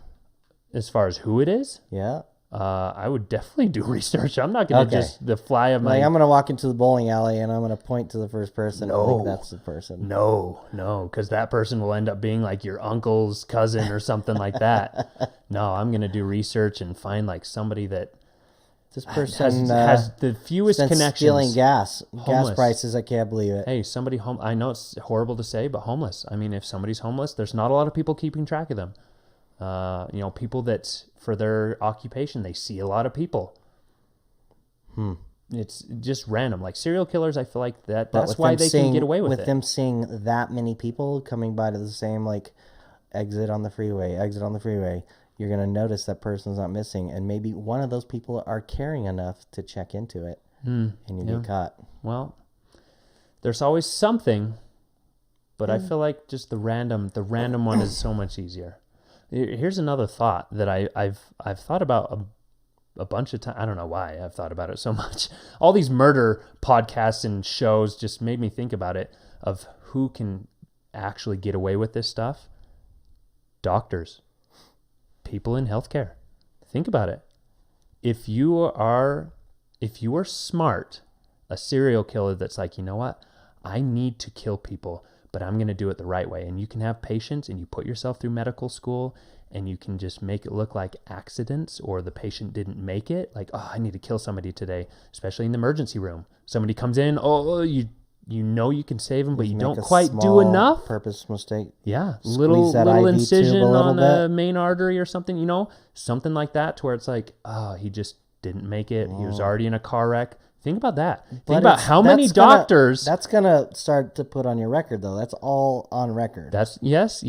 As far as who it is, Yeah. I would definitely do research. I'm not gonna just the fly of my. I'm gonna walk into the bowling alley and I'm gonna point to the first person. I think that's the person. No, because that person will end up being your uncle's cousin or something like that. No, I'm gonna do research and find somebody that this person has the fewest connections. Stealing gas Homeless. prices. I can't believe it. Hey, somebody home. I know it's horrible to say, but homeless. I mean, if somebody's homeless, there's not a lot of people keeping track of them. People that for their occupation, they see a lot of people. It's just random. serial killers, I feel like that's why they can get away with it. With them seeing that many people coming by to the same exit on the freeway, you're going to notice that person's not missing, and maybe one of those people are caring enough to check into it, and you get caught. Well, there's always something, but I feel like just the random one is so much easier. Here's another thought that I've thought about a bunch of times. I don't know why I've thought about it so much. All these murder podcasts and shows just made me think about it, of who can actually get away with this stuff. Doctors, people in healthcare. Think about it. If you are smart, a serial killer that's you know what? I need to kill people, but I'm going to do it the right way. And you can have patience, and you put yourself through medical school, and you can just make it look like accidents or the patient didn't make it. I need to kill somebody today, especially in the emergency room. Somebody comes in, you know you can save them, but you don't quite do enough. Purpose mistake. Yeah, Squeeze little that IV incision tube a little on bit. the main artery or something, something like that, to where it's he just didn't make it. He was already in a car wreck. Think about that. Think But about how many doctors. That's gonna start to put on your record, though. That's all on record. That's yes.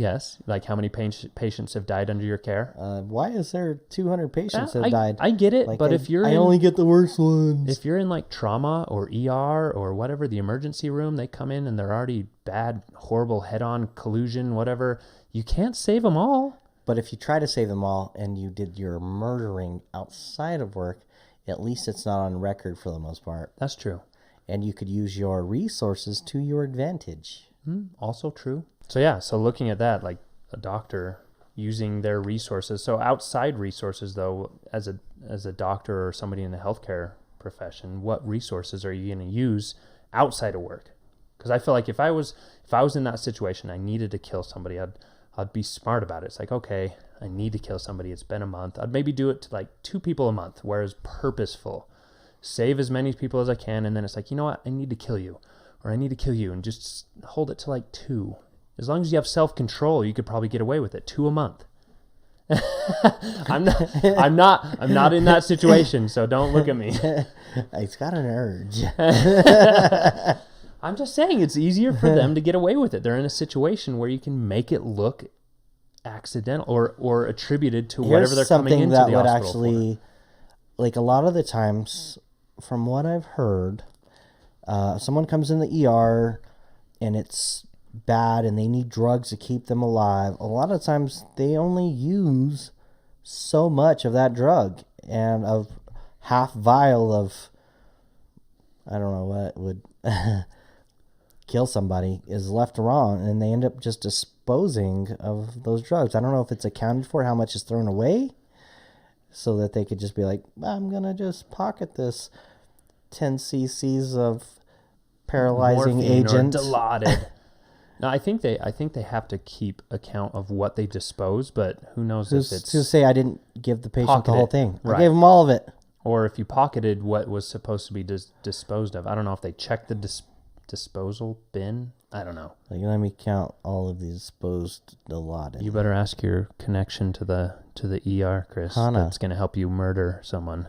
Like how many patients have died under your care? Why is there 200 patients that I, died? I get it, Like, but if you're I only get the worst ones. If you're in like trauma or ER or whatever, the emergency room, they come in and they're already bad, horrible head-on collusion, whatever. You can't save them all. But if you try to save them all and you did your murdering outside of work, at least it's not on record for the most part. That's true. And you could use your resources to your advantage. Also true. So yeah, so looking at that, like a doctor using their resources. So outside resources, though, as a doctor or somebody in the healthcare profession, what resources are you going to use outside of work? Because I feel like if I was in that situation, I needed to kill somebody, I'd be smart about it. It's like, okay, I need to kill somebody. It's been a month. I'd maybe do it to like 2 people a month, whereas purposeful. Save as many people as I can, and then it's like, you know what? I need to kill you, or I need to kill you, and just hold it to like 2. As long as you have self-control, you could probably get away with it. 2 a month. I'm not in that situation, so don't look at me. It's got an urge. I'm just saying it's easier for them to get away with it. They're in a situation where you can make it look accidental or attributed to whatever they're coming into the hospital for. Actually, like a lot of the times, from what I've heard, someone comes in the ER and it's bad and they need drugs to keep them alive. A lot of times they only use so much of that drug, and of half vial of, I don't know what would kill somebody is left wrong, and they end up just disposing of those drugs. I don't know if it's accounted for, how much is thrown away, so that they could just be like, I'm gonna just pocket this 10 cc's of paralyzing morphine agent. Or Dilaudid. No, I think they have to keep account of what they dispose, but who knows if it's to say I didn't give the patient the whole thing. Right. I gave them all of it. Or if you pocketed what was supposed to be disposed of. I don't know if they checked the disposal bin. I don't know. Like, let me count all of these disposed Dilaudid. You better ask your connection to the ER, Chris. Hannah. That's going to help you murder someone.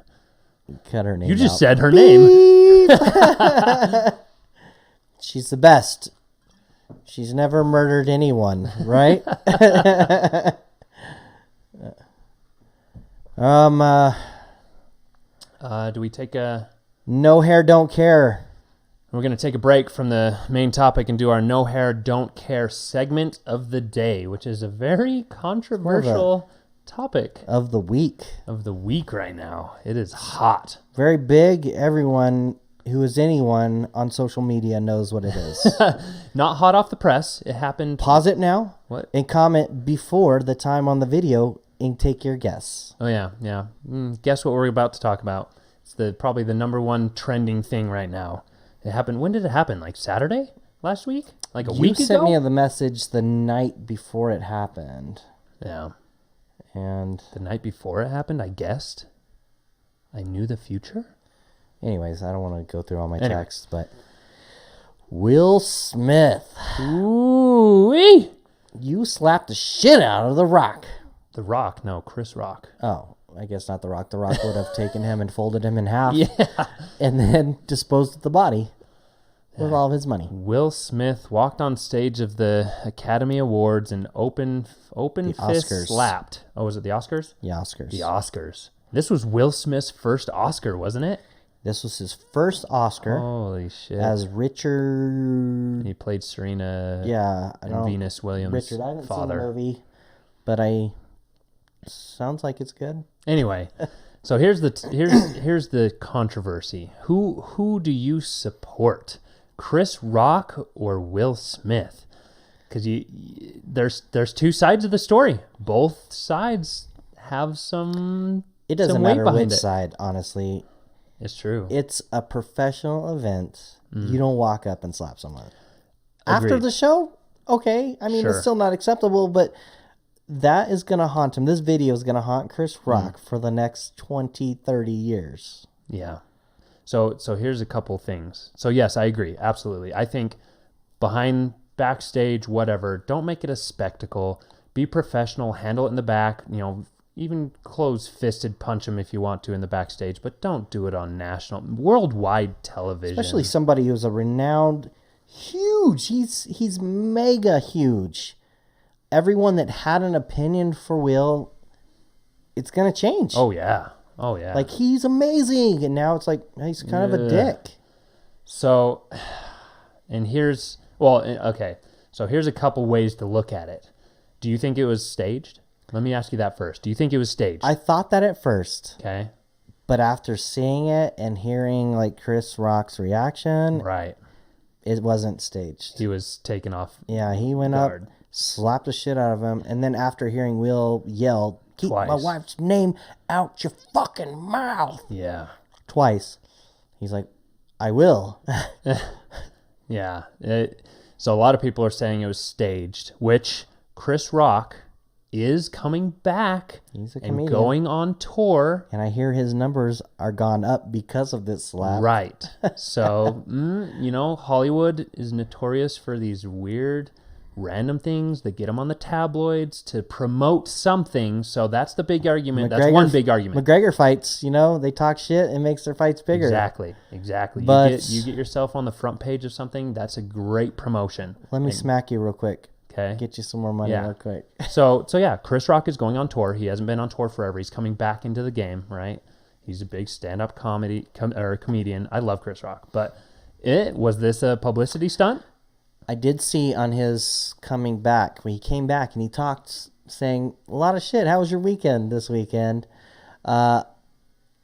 Cut her name You just out. said her name. She's the best. She's never murdered anyone, right? Do we take a... No hair, don't care. We're going to take a break from the main topic and do our No Hair, Don't Care segment of the day, which is a very controversial topic. Of the week. Of the week right now. It is hot. Very big. Everyone who is anyone on social media knows what it is. Not hot off the press. It happened... Pause it now. What? And comment before the time on the video and take your guess. Oh, yeah. Guess what we're about to talk about? It's probably the number one trending thing right now. It happened. When did it happen? Like Saturday? Last week? Like a week ago? You sent me the message the night before it happened. Yeah. And the night before it happened, I guessed. I knew the future? Anyways, I don't want to go through all my texts, but Will Smith. Ooh-wee! You slapped the shit out of The Rock. The Rock? No, Chris Rock. Oh, I guess not The Rock. The Rock would have taken him and folded him in half. Yeah. And then disposed of the body with all of his money. Will Smith walked on stage of the Academy Awards and open fist Oscars. slapped. Oh, was it the Oscars? The Oscars. The Oscars. This was Will Smith's first Oscar, wasn't it? This was his first Oscar. Holy shit. As Richard... He played Serena and Venus Williams' Richard, I haven't father. seen the movie, but sounds like it's good. Anyway, so here's the controversy. Who do you support? Chris Rock or Will Smith? Because there's 2 sides of the story. Both sides have some It doesn't some weight matter behind which it. side, honestly. It's true. It's a professional event. You don't walk up and slap someone. Agreed. After the show, okay. I mean, Sure. it's still not acceptable, but that is going to haunt him. This video is going to haunt Chris Rock for the next 20, 30 years. Yeah. So here's a couple things. So yes, I agree. Absolutely. I think backstage, whatever, don't make it a spectacle. Be professional, handle it in the back, even close-fisted punch him if you want to in the backstage, but don't do it on worldwide television. Especially somebody who's a renowned, huge. He's mega huge. Everyone that had an opinion for Will, it's gonna change. Oh yeah. Like, he's amazing, and now it's like he's kind of a dick. So, and here's a couple ways to look at it. Do you think it was staged? Let me ask you that first. Do you think it was staged? I thought that at first. Okay. But after seeing it and hearing like Chris Rock's reaction, Right. It wasn't staged. He was taken off. Yeah, he went guard. up, slapped the shit out of him, and then after hearing Will yell, "Keep Twice. my wife's name out your fucking mouth," Yeah. twice, he's like, "I will." Yeah. So a lot of people are saying it was staged, which Chris Rock is coming back He's a and comedian. going on tour. And I hear his numbers are gone up because of this slap. Right. So, Hollywood is notorious for these weird, random things that get them on the tabloids to promote something. So that's the big argument. That's one big argument. McGregor fights, they talk shit and makes their fights bigger. Exactly. But you get yourself on the front page of something, that's a great promotion. Let me smack you real quick. Okay. Get you some more money real quick. So yeah, Chris Rock is going on tour. He hasn't been on tour forever. He's coming back into the game, right? He's a big stand-up comedian. I love Chris Rock, but was this a publicity stunt? I did see on his coming back, when he came back and he talked, saying a lot of shit. How was your weekend this weekend? I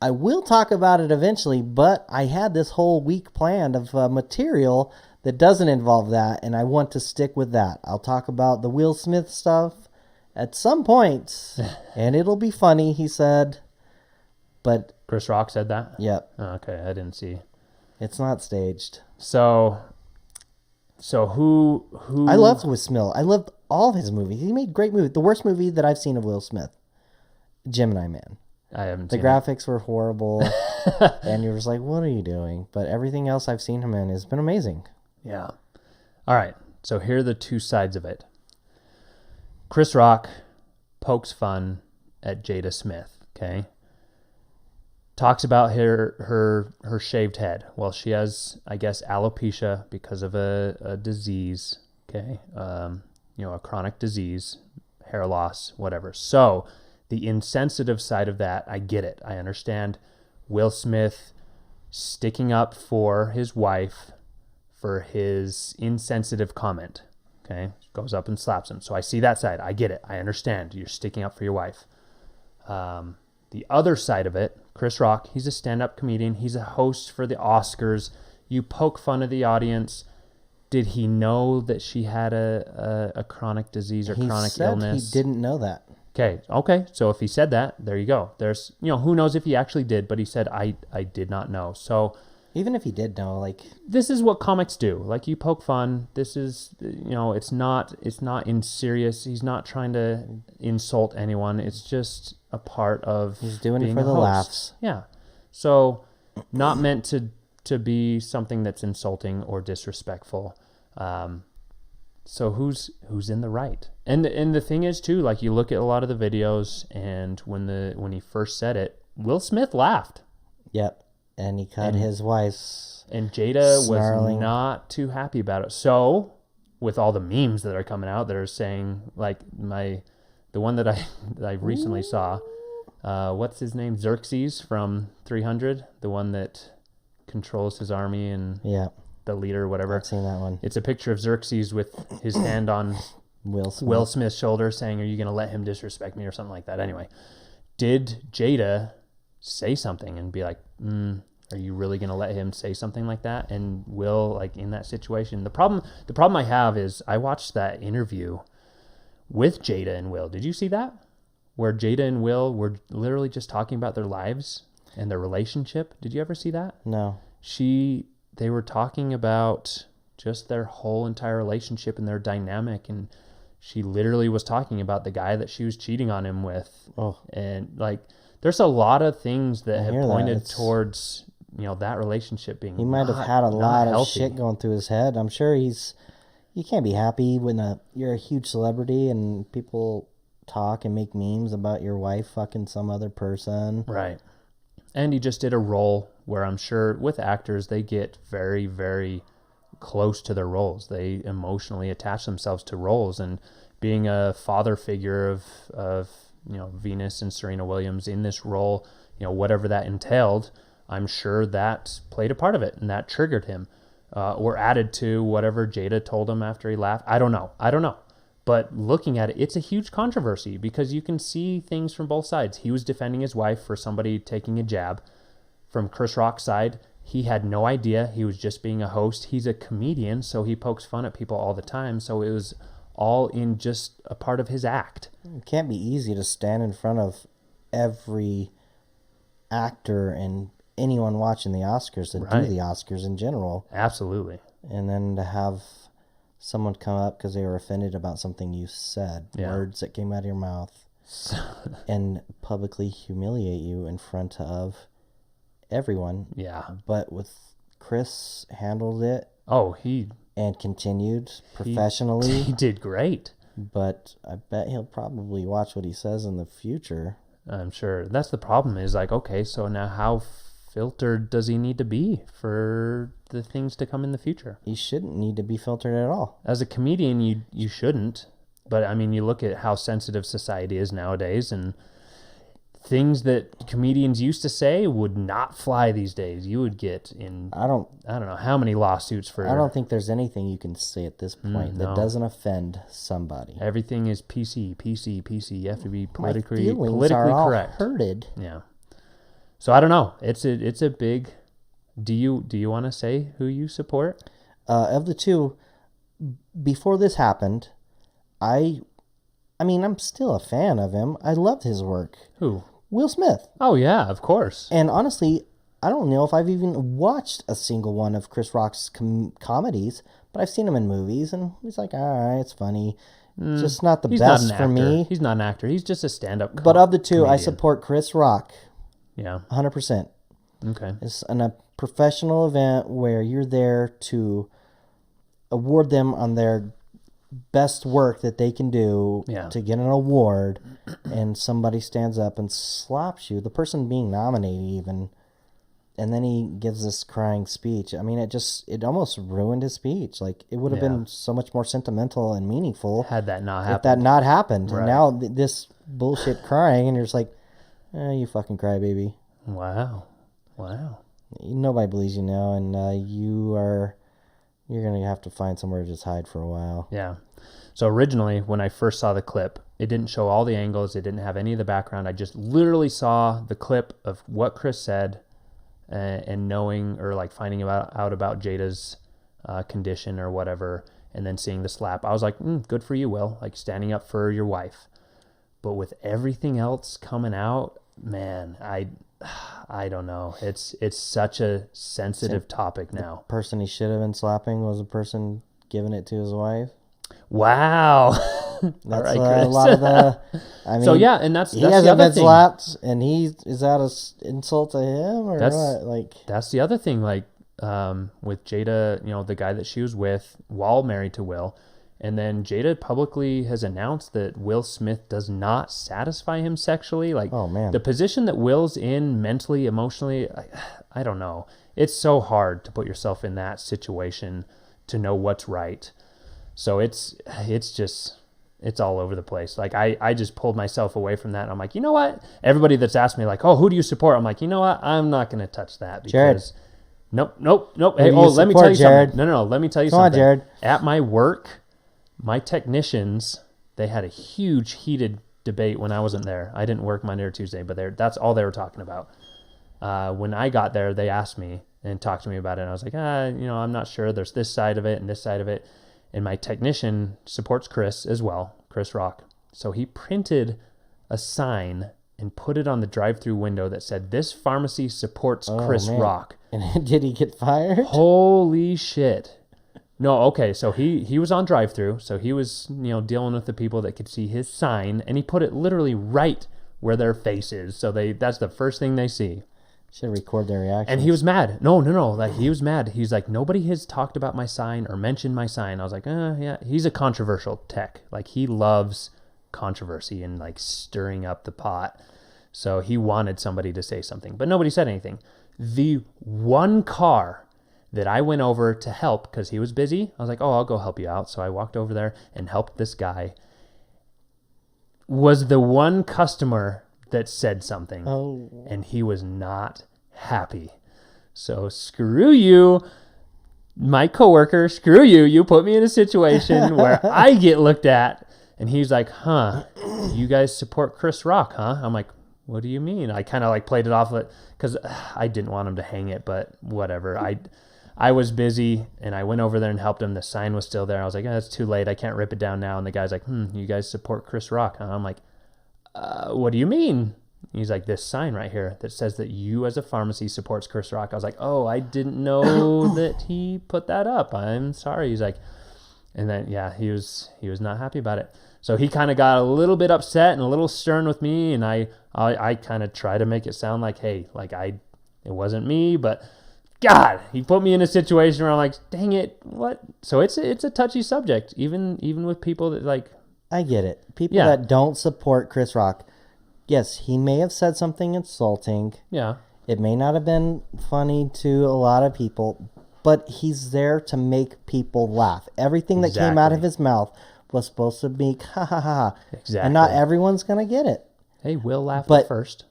will talk about it eventually, but I had this whole week planned of material that doesn't involve that, and I want to stick with that. I'll talk about the Will Smith stuff at some point, and it'll be funny, he said. But Chris Rock said that? Yep. Oh, okay, I didn't see. It's not staged. So who I loved Will Smith. I loved all of his movies. He made great movies. The worst movie that I've seen of Will Smith, Gemini Man. I haven't The seen graphics were horrible, and you're just like, what are you doing? But everything else I've seen him in has been amazing. Yeah. All right. So here are the two sides of it. Chris Rock pokes fun at Jada Smith, okay? Talks about her shaved head. Well, she has, I guess, alopecia because of a disease, okay? A chronic disease, hair loss, whatever. So the insensitive side of that, I get it. I understand Will Smith sticking up for his wife for his insensitive comment, okay? Goes up and slaps him. So I see that side. I get it. I understand. You're sticking up for your wife. The other side of it, Chris Rock, he's a stand-up comedian. He's a host for the Oscars. You poke fun of the audience. Did he know that she had a chronic disease or chronic illness? He didn't know that. Okay. So if he said that, there you go. There's, who knows if he actually did, but he said, I did not know. So even if he did know, like, this is what comics do. Like, you poke fun. This is, it's not in serious. He's not trying to insult anyone. It's just a part of he's doing being it for the host. laughs. Yeah. So not meant to be something that's insulting or disrespectful. So who's in the right? And the thing is too, like, you look at a lot of the videos, and when he first said it, Will Smith laughed. Yep. And he cut his wife's and Jada snarling. was not too happy about it. So with all the memes that are coming out that are saying, like, the one that I recently saw, what's his name? Xerxes from 300, the one that controls his army and the leader or whatever. I've seen that one. It's a picture of Xerxes with his hand on Will Smith's shoulder saying, are you going to let him disrespect me or something like that? Anyway, did Jada say something and be like, are you really going to let him say something like that? And Will, like, in that situation, the problem I have is I watched that interview with Jada and Will. Did you see that? Where Jada and Will were literally just talking about their lives and their relationship. Did you ever see that? No. They were talking about just their whole entire relationship and their dynamic, and she literally was talking about the guy that she was cheating on him with. Oh. And, like, there's a lot of things that have pointed that. towards, that relationship being He might have had a lot of shit going through his head. I'm sure you can't be happy when you're a huge celebrity and people talk and make memes about your wife fucking some other person. Right. And he just did a role where I'm sure with actors, they get very, very close to their roles. They emotionally attach themselves to roles, and being a father figure of Venus and Serena Williams in this role, whatever that entailed, I'm sure that played a part of it, and that triggered him, or added to whatever Jada told him after he laughed. I don't know. But looking at it, it's a huge controversy because you can see things from both sides. He was defending his wife for somebody taking a jab. From Chris Rock's side, he had no idea. He was just being a host. He's a comedian, so he pokes fun at people all the time. So it was all in just a part of his act. It can't be easy to stand in front of every actor and anyone watching the Oscars that do the Oscars in general. Absolutely. And then to have someone come up because they were offended about something you said, words that came out of your mouth, and publicly humiliate you in front of everyone. Yeah. But with Chris handled it. And continued professionally. He did great. But I bet he'll probably watch what he says in the future. I'm sure. That's the problem is okay, so now how filtered does he need to be for the things to come in the future? He shouldn't need to be filtered at all. As a comedian, you shouldn't. But, I mean, you look at how sensitive society is nowadays, and things that comedians used to say would not fly these days. You would get in, I don't know how many lawsuits for... I don't think there's anything you can say at this point that doesn't offend somebody. Everything is PC. You have to be politically correct. Hurted. Yeah. So I don't know. It's a big... Do you want to say who you support? Of the two, before this happened, I'm still a fan of him. I loved his work. Who? Will Smith. Oh, yeah, of course. And honestly, I don't know if I've even watched a single one of Chris Rock's comedies, but I've seen him in movies, and he's like, all right, it's funny. Just not the best for me. He's not an actor. He's just a stand-up But of the two, comedian. I support Chris Rock. Yeah. 100%. Okay. It's a professional event where you're there to award them on their best work that they can do to get an award, and somebody stands up and slaps you, the person being nominated even, and then he gives this crying speech. I mean, it almost ruined his speech. Like, it would have been so much more sentimental and meaningful had that not happened. If that not happened. Right. And now this bullshit crying, and you're just like, you fucking crybaby. Wow. Nobody believes you now, and you're going to have to find somewhere to just hide for a while. Yeah. So originally, when I first saw the clip, it didn't show all the angles. It didn't have any of the background. I just literally saw the clip of what Chris said and knowing or like finding out about Jada's condition or whatever, and then seeing the slap. I was like, good for you, Will, like standing up for your wife. But with everything else coming out, man, I don't know. It's such a sensitive topic now. The person he should have been slapping was the person giving it to his wife. Wow. That's right, a lot of the... so yeah, and that's he the hasn't other been thing. Slapped, and is that an insult to him or what? Like, that's the other thing. Like with Jada, the guy that she was with while married to Will, and then Jada publicly has announced that Will Smith does not satisfy him sexually. Like, oh man, the position that Will's in mentally, emotionally, I don't know. It's so hard to put yourself in that situation to know what's right. So it's all over the place. Like I just pulled myself away from that. And I'm like, you know what? Everybody that's asked me like, oh, who do you support? I'm like, you know what? I'm not going to touch that because Jared. Nope. Hey, let me tell you Jared? something. No. Let me tell you Come something. on, Jared. At my work, my technicians, they had a huge heated debate when I wasn't there. I didn't work Monday or Tuesday, but that's all they were talking about. When I got there, they asked me and talked to me about it. And I was like, I'm not sure. There's this side of it and this side of it. And my technician supports Chris as well, Chris Rock. So he printed a sign and put it on the drive-through window that said, "This pharmacy supports Chris Rock." And did he get fired? Holy shit. No, okay, so he was on drive-through, so he was, dealing with the people that could see his sign, and he put it literally right where their face is. So that's the first thing they see. Should record their reaction. And he was mad. No. Like, he was mad. He's like, nobody has talked about my sign or mentioned my sign. I was like, yeah. He's a controversial tech. Like, he loves controversy and like stirring up the pot. So he wanted somebody to say something, but nobody said anything. The one car that I went over to help because he was busy, I was like, oh, I'll go help you out. So I walked over there and helped this guy, was the one customer that said something. Oh. And he was not happy. So screw you, my coworker, screw you. You put me in a situation where I get looked at. And he's like, huh, you guys support Chris Rock, huh? I'm like, what do you mean? I kind of like played it off because I didn't want him to hang it, but whatever. I was busy and I went over there and helped him. The sign was still there. I was like, it's too late. I can't rip it down now. And the guy's like, you guys support Chris Rock, huh? I'm like, what do you mean? He's like, this sign right here that says that you as a pharmacy supports Chris Rock. I was like, oh, I didn't know that he put that up. I'm sorry. He's like, and then, yeah, he was not happy about it. So he kind of got a little bit upset and a little stern with me. And I kind of try to make it sound like, hey, like it wasn't me, but God, he put me in a situation where I'm like, dang it, what? So it's a touchy subject, even with people that like. I get it. People that don't support Chris Rock. Yes, he may have said something insulting. Yeah. It may not have been funny to a lot of people, but he's there to make people laugh. Everything that came out of his mouth was supposed to be ha ha ha. Exactly. And not everyone's going to get it. Hey, we'll laugh at first.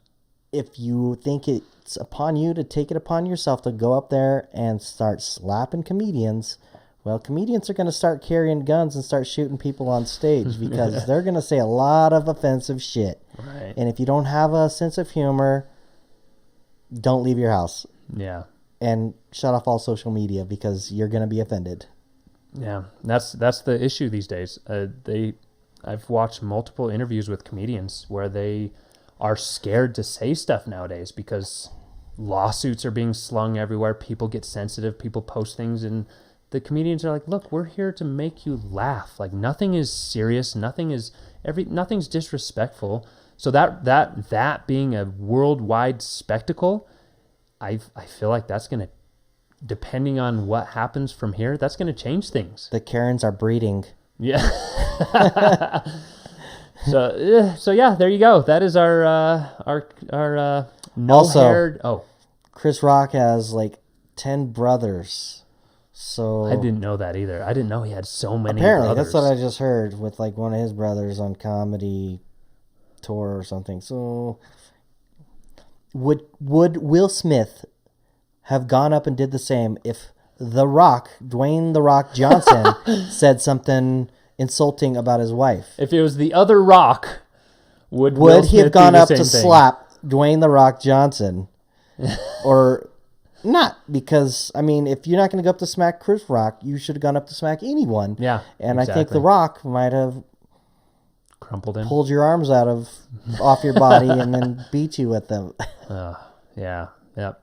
If you think it's upon you to take it upon yourself to go up there and start slapping comedians, well, comedians are going to start carrying guns and start shooting people on stage because they're going to say a lot of offensive shit. Right. And if you don't have a sense of humor, don't leave your house. Yeah. And shut off all social media because you're going to be offended. Yeah, that's the issue these days. I've watched multiple interviews with comedians where they are scared to say stuff nowadays because lawsuits are being slung everywhere. People get sensitive. People post things, and the comedians are like, "Look, we're here to make you laugh. Like nothing is serious. Nothing's disrespectful." So that being a worldwide spectacle, I feel like that's gonna. Depending on what happens from here, that's going to change things. The Karens are breeding. Yeah. So yeah, there you go. That is our no-haired. Oh, Chris Rock has like 10 brothers. So I didn't know that either. I didn't know he had so many. Apparently, brothers. that's what I just heard with like one of his brothers on comedy tour or something. So would Will Smith have gone up and did the same if The Rock, Dwayne The Rock Johnson, said something insulting about his wife? If it was the other Rock, would he have gone up to slap Dwayne The Rock Johnson? Or not? Because, I mean, if you're not going to go up to smack Chris Rock, you should have gone up to smack anyone. Yeah, and exactly. I think The Rock might have crumpled him, pulled your arms off your body and then beat you with them. Yeah, yep.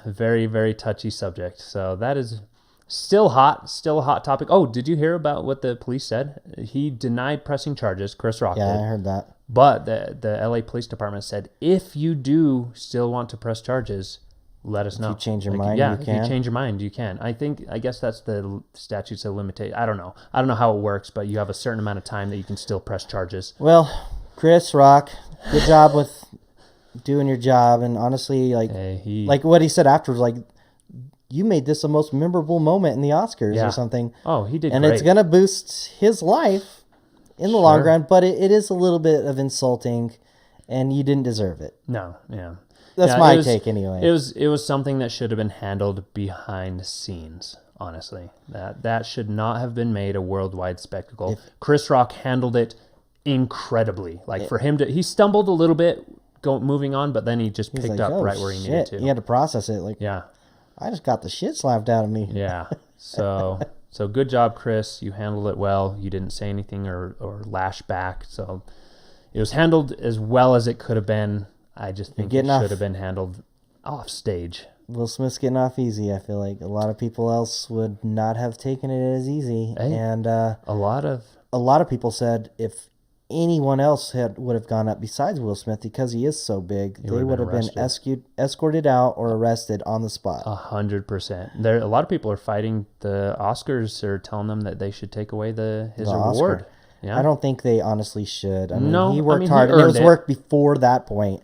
Very, very touchy subject. So that is still a hot topic. Oh, did you hear about what the police said? He denied pressing charges. Chris Rock did. I heard that. But the LA Police Department said, if you do still want to press charges, let us know. If you change your mind, you can. If you change your mind, you can. I guess that's the statutes of limitation. I don't know how it works, but you have a certain amount of time that you can still press charges. Well, Chris Rock, good job with doing your job, and honestly, like what he said afterwards, like, you made this the most memorable moment in the Oscars or something. Oh, he did and great. It's going to boost his life in the long run, but it is a little bit of insulting, and you didn't deserve it. No, yeah. That's my take anyway. It was something that should have been handled behind the scenes, honestly. That should not have been made a worldwide spectacle. Chris Rock handled it incredibly. For him he stumbled a little bit moving on, but then he just picked up right where he needed to. He had to process it. I just got the shit slapped out of me. Yeah. So good job, Chris. You handled it well. You didn't say anything or lash back. So it was handled as well as it could have been. I just think it should have been handled off stage. Will Smith's getting off easy. I feel like a lot of people else would not have taken it as easy. Hey, and a lot of people said if anyone else would have gone up besides Will Smith, because he is so big, they would have been escorted out or arrested on the spot. 100%. A lot of people are fighting the Oscars or telling them that they should take away his award. Yeah. I don't think they honestly should. I mean, No, he I worked mean, he hard, and it was earned it. work before that point.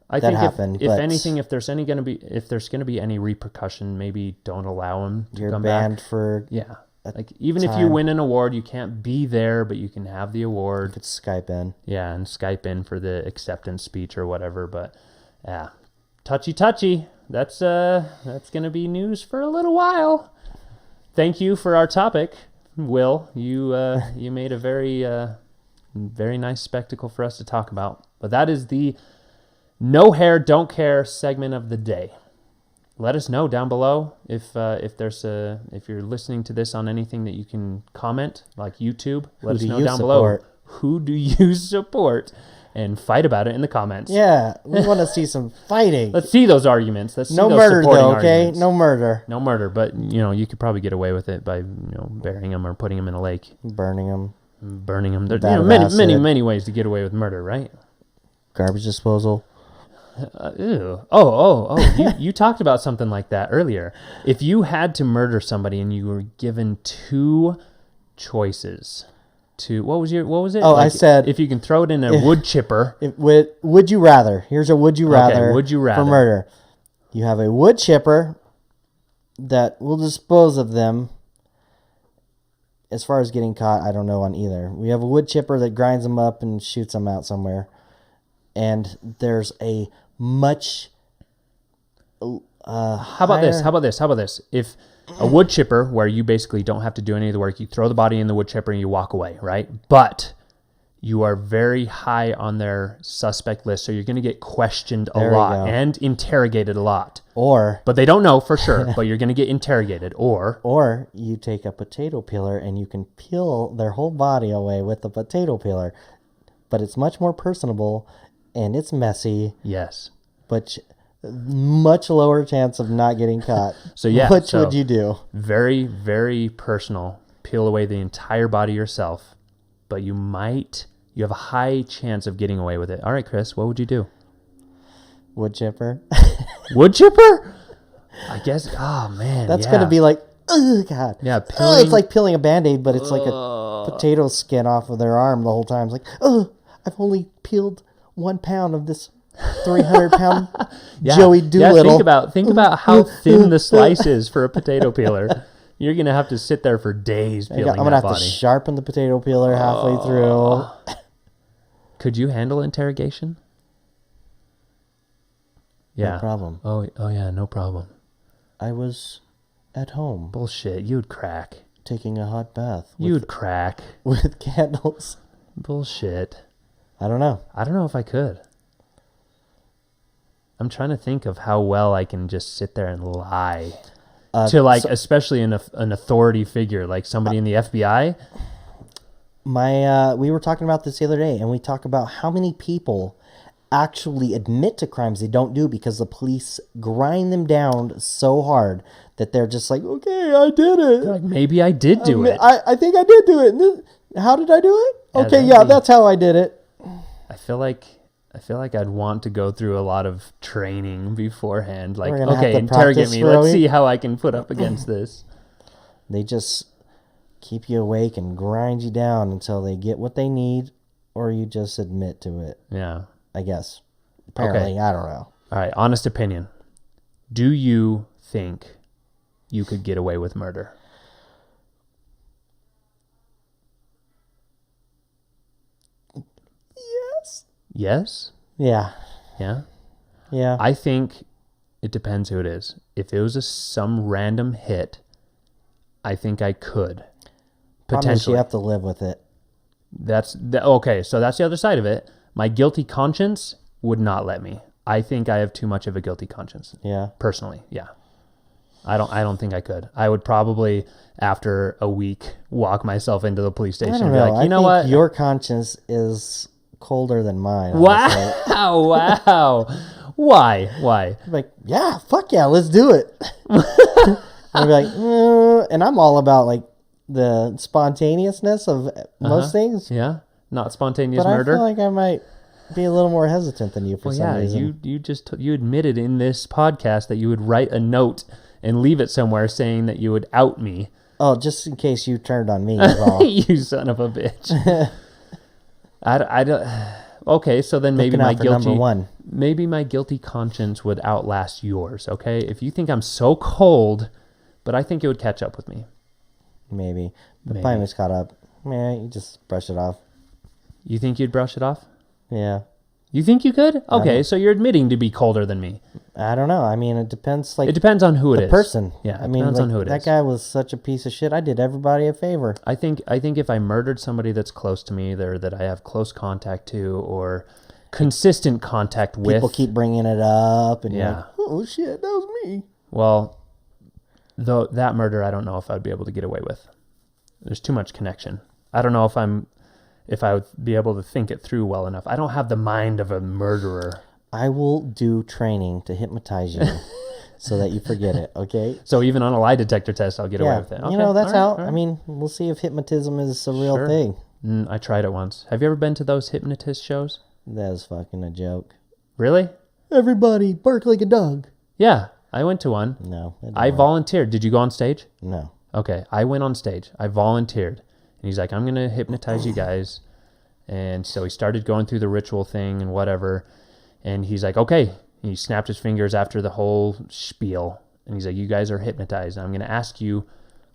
I that think happened, if but- anything, if there's going to be any repercussion, maybe don't allow him to You're come banned back. for. Yeah. a Like even if you time. win an award, you can't be there, but you can have the You award. could Skype in. Yeah, and Skype in for the acceptance speech or whatever. But yeah, touchy. That's gonna be news for a little while. Thank you for our topic, Will. You made a very nice spectacle for us to talk about. But that is the no hair, don't care segment of the day. Let us know down below if you're listening to this on anything that you can comment, like YouTube. Let us do know you down support? below. Who do you support? And fight about it in the comments. Yeah, we want to see some fighting. Let's see those arguments. Let's see No those murder, supporting though, okay? arguments. No murder. No murder, but you could probably get away with it by burying them or putting them in a lake, Burning them. burning them. There's Vat of many acid. ways to get away with murder, right? Garbage disposal. Ew. Oh, you talked about something like that earlier. If you had to murder somebody and you were given two choices, what was it? Oh, I said- if you can throw it in a wood chipper. Would you rather? Here's a would you rather. would you rather. For murder. You have a wood chipper that will dispose of them. As far as getting caught, I don't know on either. We have a wood chipper that grinds them up and shoots them out somewhere. And there's a much How about this? If a wood chipper, where you basically don't have to do any of the work, you throw the body in the wood chipper and you walk away, right? But you are very high on their suspect list, so you're going to get questioned a There we lot go. and interrogated a lot. Or But they don't know for sure, but you're going to get interrogated. Or you take a potato peeler and you can peel their whole body away with the potato peeler. But it's much more personable and it's messy, Yes. but much lower chance of not getting caught. So, yeah, Which so- would you do? Very, very personal. Peel away the entire body yourself, but you have a high chance of getting away with it. All right, Chris, what would you do? Wood chipper? Wood chipper? I guess. Oh man, That's going to be like, oh, God. Yeah, Oh, peeling- it's like peeling a Band-Aid, but it's like a potato skin off of their arm the whole time. It's like, oh, I've only peeled 1 pound of this 300-pound Joey Doolittle. Yeah, think about how thin the slice is for a potato peeler. You're gonna have to sit there for days peeling I'm going to that have body. to sharpen the potato peeler halfway through. Could you handle interrogation? Yeah. No problem. Oh yeah, no problem. I was at home Bullshit. You'd crack. taking a hot bath You'd crack. with candles. Bullshit. I don't know. I don't know if I could. I'm trying to think of how well I can just sit there and lie to especially an authority figure, like somebody in the FBI. We were talking about this the other day, and we talk about how many people actually admit to crimes they don't do because the police grind them down so hard that they're just like, okay, I did it. Like maybe I did do it. I think I did do it. How did I do it? Yeah, Okay, that'd yeah, be- that's how I did it. I feel like I'd want to go through a lot of training beforehand. Like, We're gonna have okay, to interrogate practice me. for a Let's week. see how I can put up against this. They just keep you awake and grind you down until they get what they need, or you just admit to it, Yeah. I guess. Apparently, I don't know. All right. Honest opinion. Do you think you could get away with murder? Yes. Yes. Yeah. Yeah. Yeah. I think it depends who it is. If it was some random hit, I think I could. Promise Potentially. you have to live with it. Okay, so that's the other side of it. My guilty conscience would not let me. I think I have too much of a guilty conscience. Yeah. Personally, yeah. I don't think I could. I would probably, after a week, walk myself into the police I station don't and be know. like, you know I what? think your conscience is colder than mine. honestly. Wow. Why? Like, yeah, fuck yeah, let's do it. I'd be like, and I'm all about like the spontaneousness of most things, Yeah? Not spontaneous but I murder? feel like I might be a little more hesitant than you for Well, some yeah, reason. you admitted in this podcast that you would write a note and leave it somewhere saying that you would out me Oh, just in case you turned on me is all. You son of a bitch. I don't. Okay, so then maybe Looking my out for number guilty one. maybe my guilty conscience would outlast yours. Okay, if you think I'm so cold, but I think it would catch up with me. Maybe. But Maybe. time is caught up. Yeah, you just brush it off. You think you'd brush it off? Yeah. You think you could? Okay, so you're admitting to be colder than me. I don't know. I mean, it depends. Like It depends on who it the is. person. Yeah, I it mean, depends like, on who it that is. guy was such a piece of shit. I did everybody a favor. I think if I murdered somebody that's close to me, or that I have close contact to, or consistent contact with, People keep bringing it up, and you're Yeah. like, oh shit, that was me. well, though that murder, I don't know if I'd be able to get away with. There's too much connection. I don't know if I would be able to think it through well enough. I don't have the mind of a murderer. I will do training to hypnotize you so that you forget it, okay? So even on a lie detector test, I'll get away with it. You know, that's all right, how, all I right. mean, we'll see if hypnotism is a real Sure. thing. I tried it once. Have you ever been to those hypnotist shows? That is fucking a joke. Really? Everybody bark like a dog. Yeah, I went to one. No. It I don't work. volunteered. Did you go on stage? No. Okay, I went on stage. I volunteered. And he's like, I'm going to hypnotize you guys. And so he started going through the ritual thing and whatever. And he's like, okay. And he snapped his fingers after the whole spiel. And he's like, you guys are hypnotized. I'm going to ask you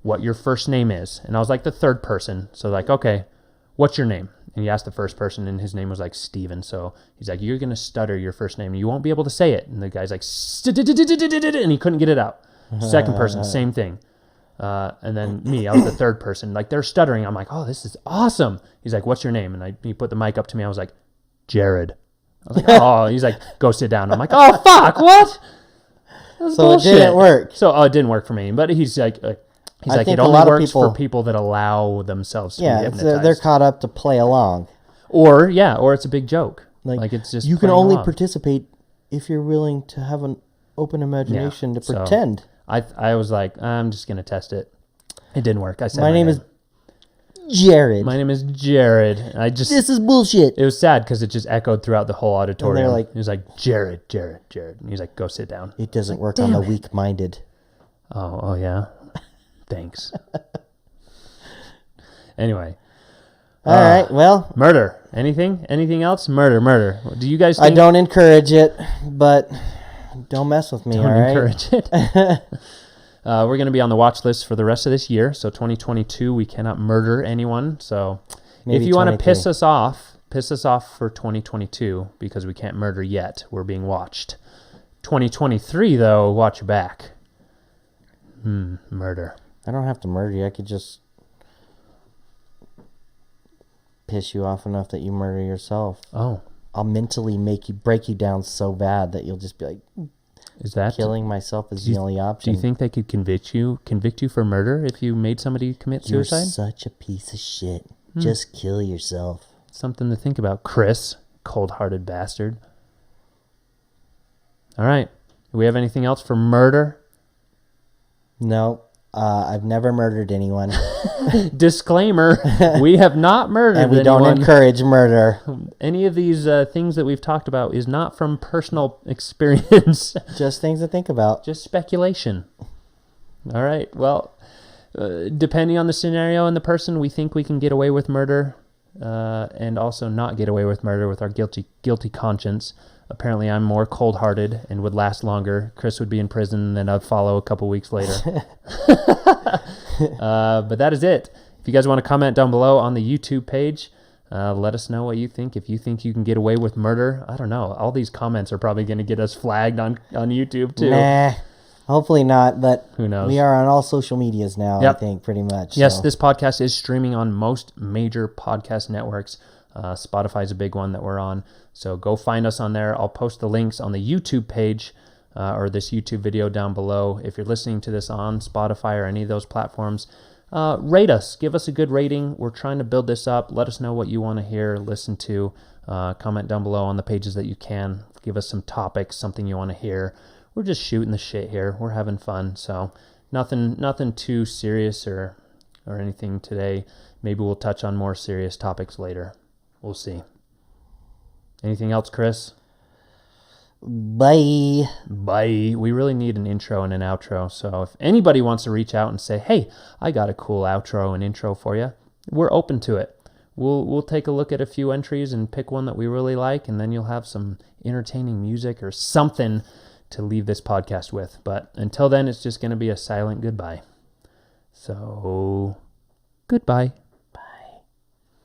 what your first name is. And I was like the third person. So like, okay, what's your name? And he asked the first person, and his name was like Steven. So he's like, you're going to stutter your first name. You won't be able to say it. And the guy's like, and he couldn't get it out. Second person, same thing. And then me, I was the third person. Like, they're stuttering. I'm like, oh, this is awesome. He's like, what's your name? And he put the mic up to me. I was like, Jared. I was like, oh. He's like, go sit down. I'm like, oh, fuck, what? That's So bullshit. it didn't work. So it didn't work for me. But he's like I think it a only lot of works for people- people that allow themselves to be Yeah, hypnotized. they're caught up to play along. Or it's a big joke. Like it's just you can playing only along. participate if you're willing to have an open imagination to so pretend. I was like, I'm just gonna test it. It didn't work. I said My name is Jared. My name is Jared. This is bullshit. It was sad because it just echoed throughout the whole auditorium. like- It was like, Jared. And he's like, go sit down. It doesn't work on the weak-minded. Oh yeah. Thanks. Anyway. All right, well, Murder. Anything else? Murder. Do you guys I think don't encourage it, but don't mess with me, don't all right? encourage it? We're going to be on the watch list for the rest of this year. So 2022, we cannot murder anyone. So Maybe if you want to 23. piss us off for 2022 because we can't murder yet. We're being watched. 2023, though, watch your back. Murder. I don't have to murder you. I could just piss you off enough that you murder yourself. Oh, I'll mentally break you down so bad that you'll just be like, is that killing myself is the only Do option. you think they could convict you for murder if you made somebody commit You're suicide? such a piece of shit. Just kill yourself. Something to think about, Chris, cold-hearted bastard. All right. Do we have anything else for murder? No, I've never murdered anyone, Disclaimer: we have not murdered and we anyone. don't encourage murder. Any of these things that we've talked about is not from personal experience, Just things to think about. just speculation. All right. Well, depending on the scenario and the person, we think we can get away with murder, and also not get away with murder with our guilty conscience. Apparently, I'm more cold-hearted and would last longer. Chris would be in prison, and then I'd follow a couple weeks later. But that is it. If you guys want to comment down below on the YouTube page, let us know what you think. If you think you can get away with murder, I don't know. All these comments are probably going to get us flagged on YouTube, too. Nah, hopefully not, but Who knows? we are on all social medias now, Yep. I think, pretty much. Yes, so. this podcast is streaming on most major podcast networks. Spotify's a big one that we're on. So go find us on there. I'll post the links on the YouTube page or this YouTube video down below. If you're listening to this on Spotify or any of those platforms, rate us. Give us a good rating. We're trying to build this up. Let us know what you want to hear, listen to. Comment down below on the pages that you can. Give us some topics, something you want to hear. We're just shooting the shit here. We're having fun. So nothing too serious or anything today. Maybe we'll touch on more serious topics later. We'll see. Anything else, Chris? Bye. Bye. We really need an intro and an outro. So if anybody wants to reach out and say, hey, I got a cool outro and intro for you, we're open to it. We'll take a look at a few entries and pick one that we really like, and then you'll have some entertaining music or something to leave this podcast with. But until then, it's just going to be a silent goodbye. So, goodbye.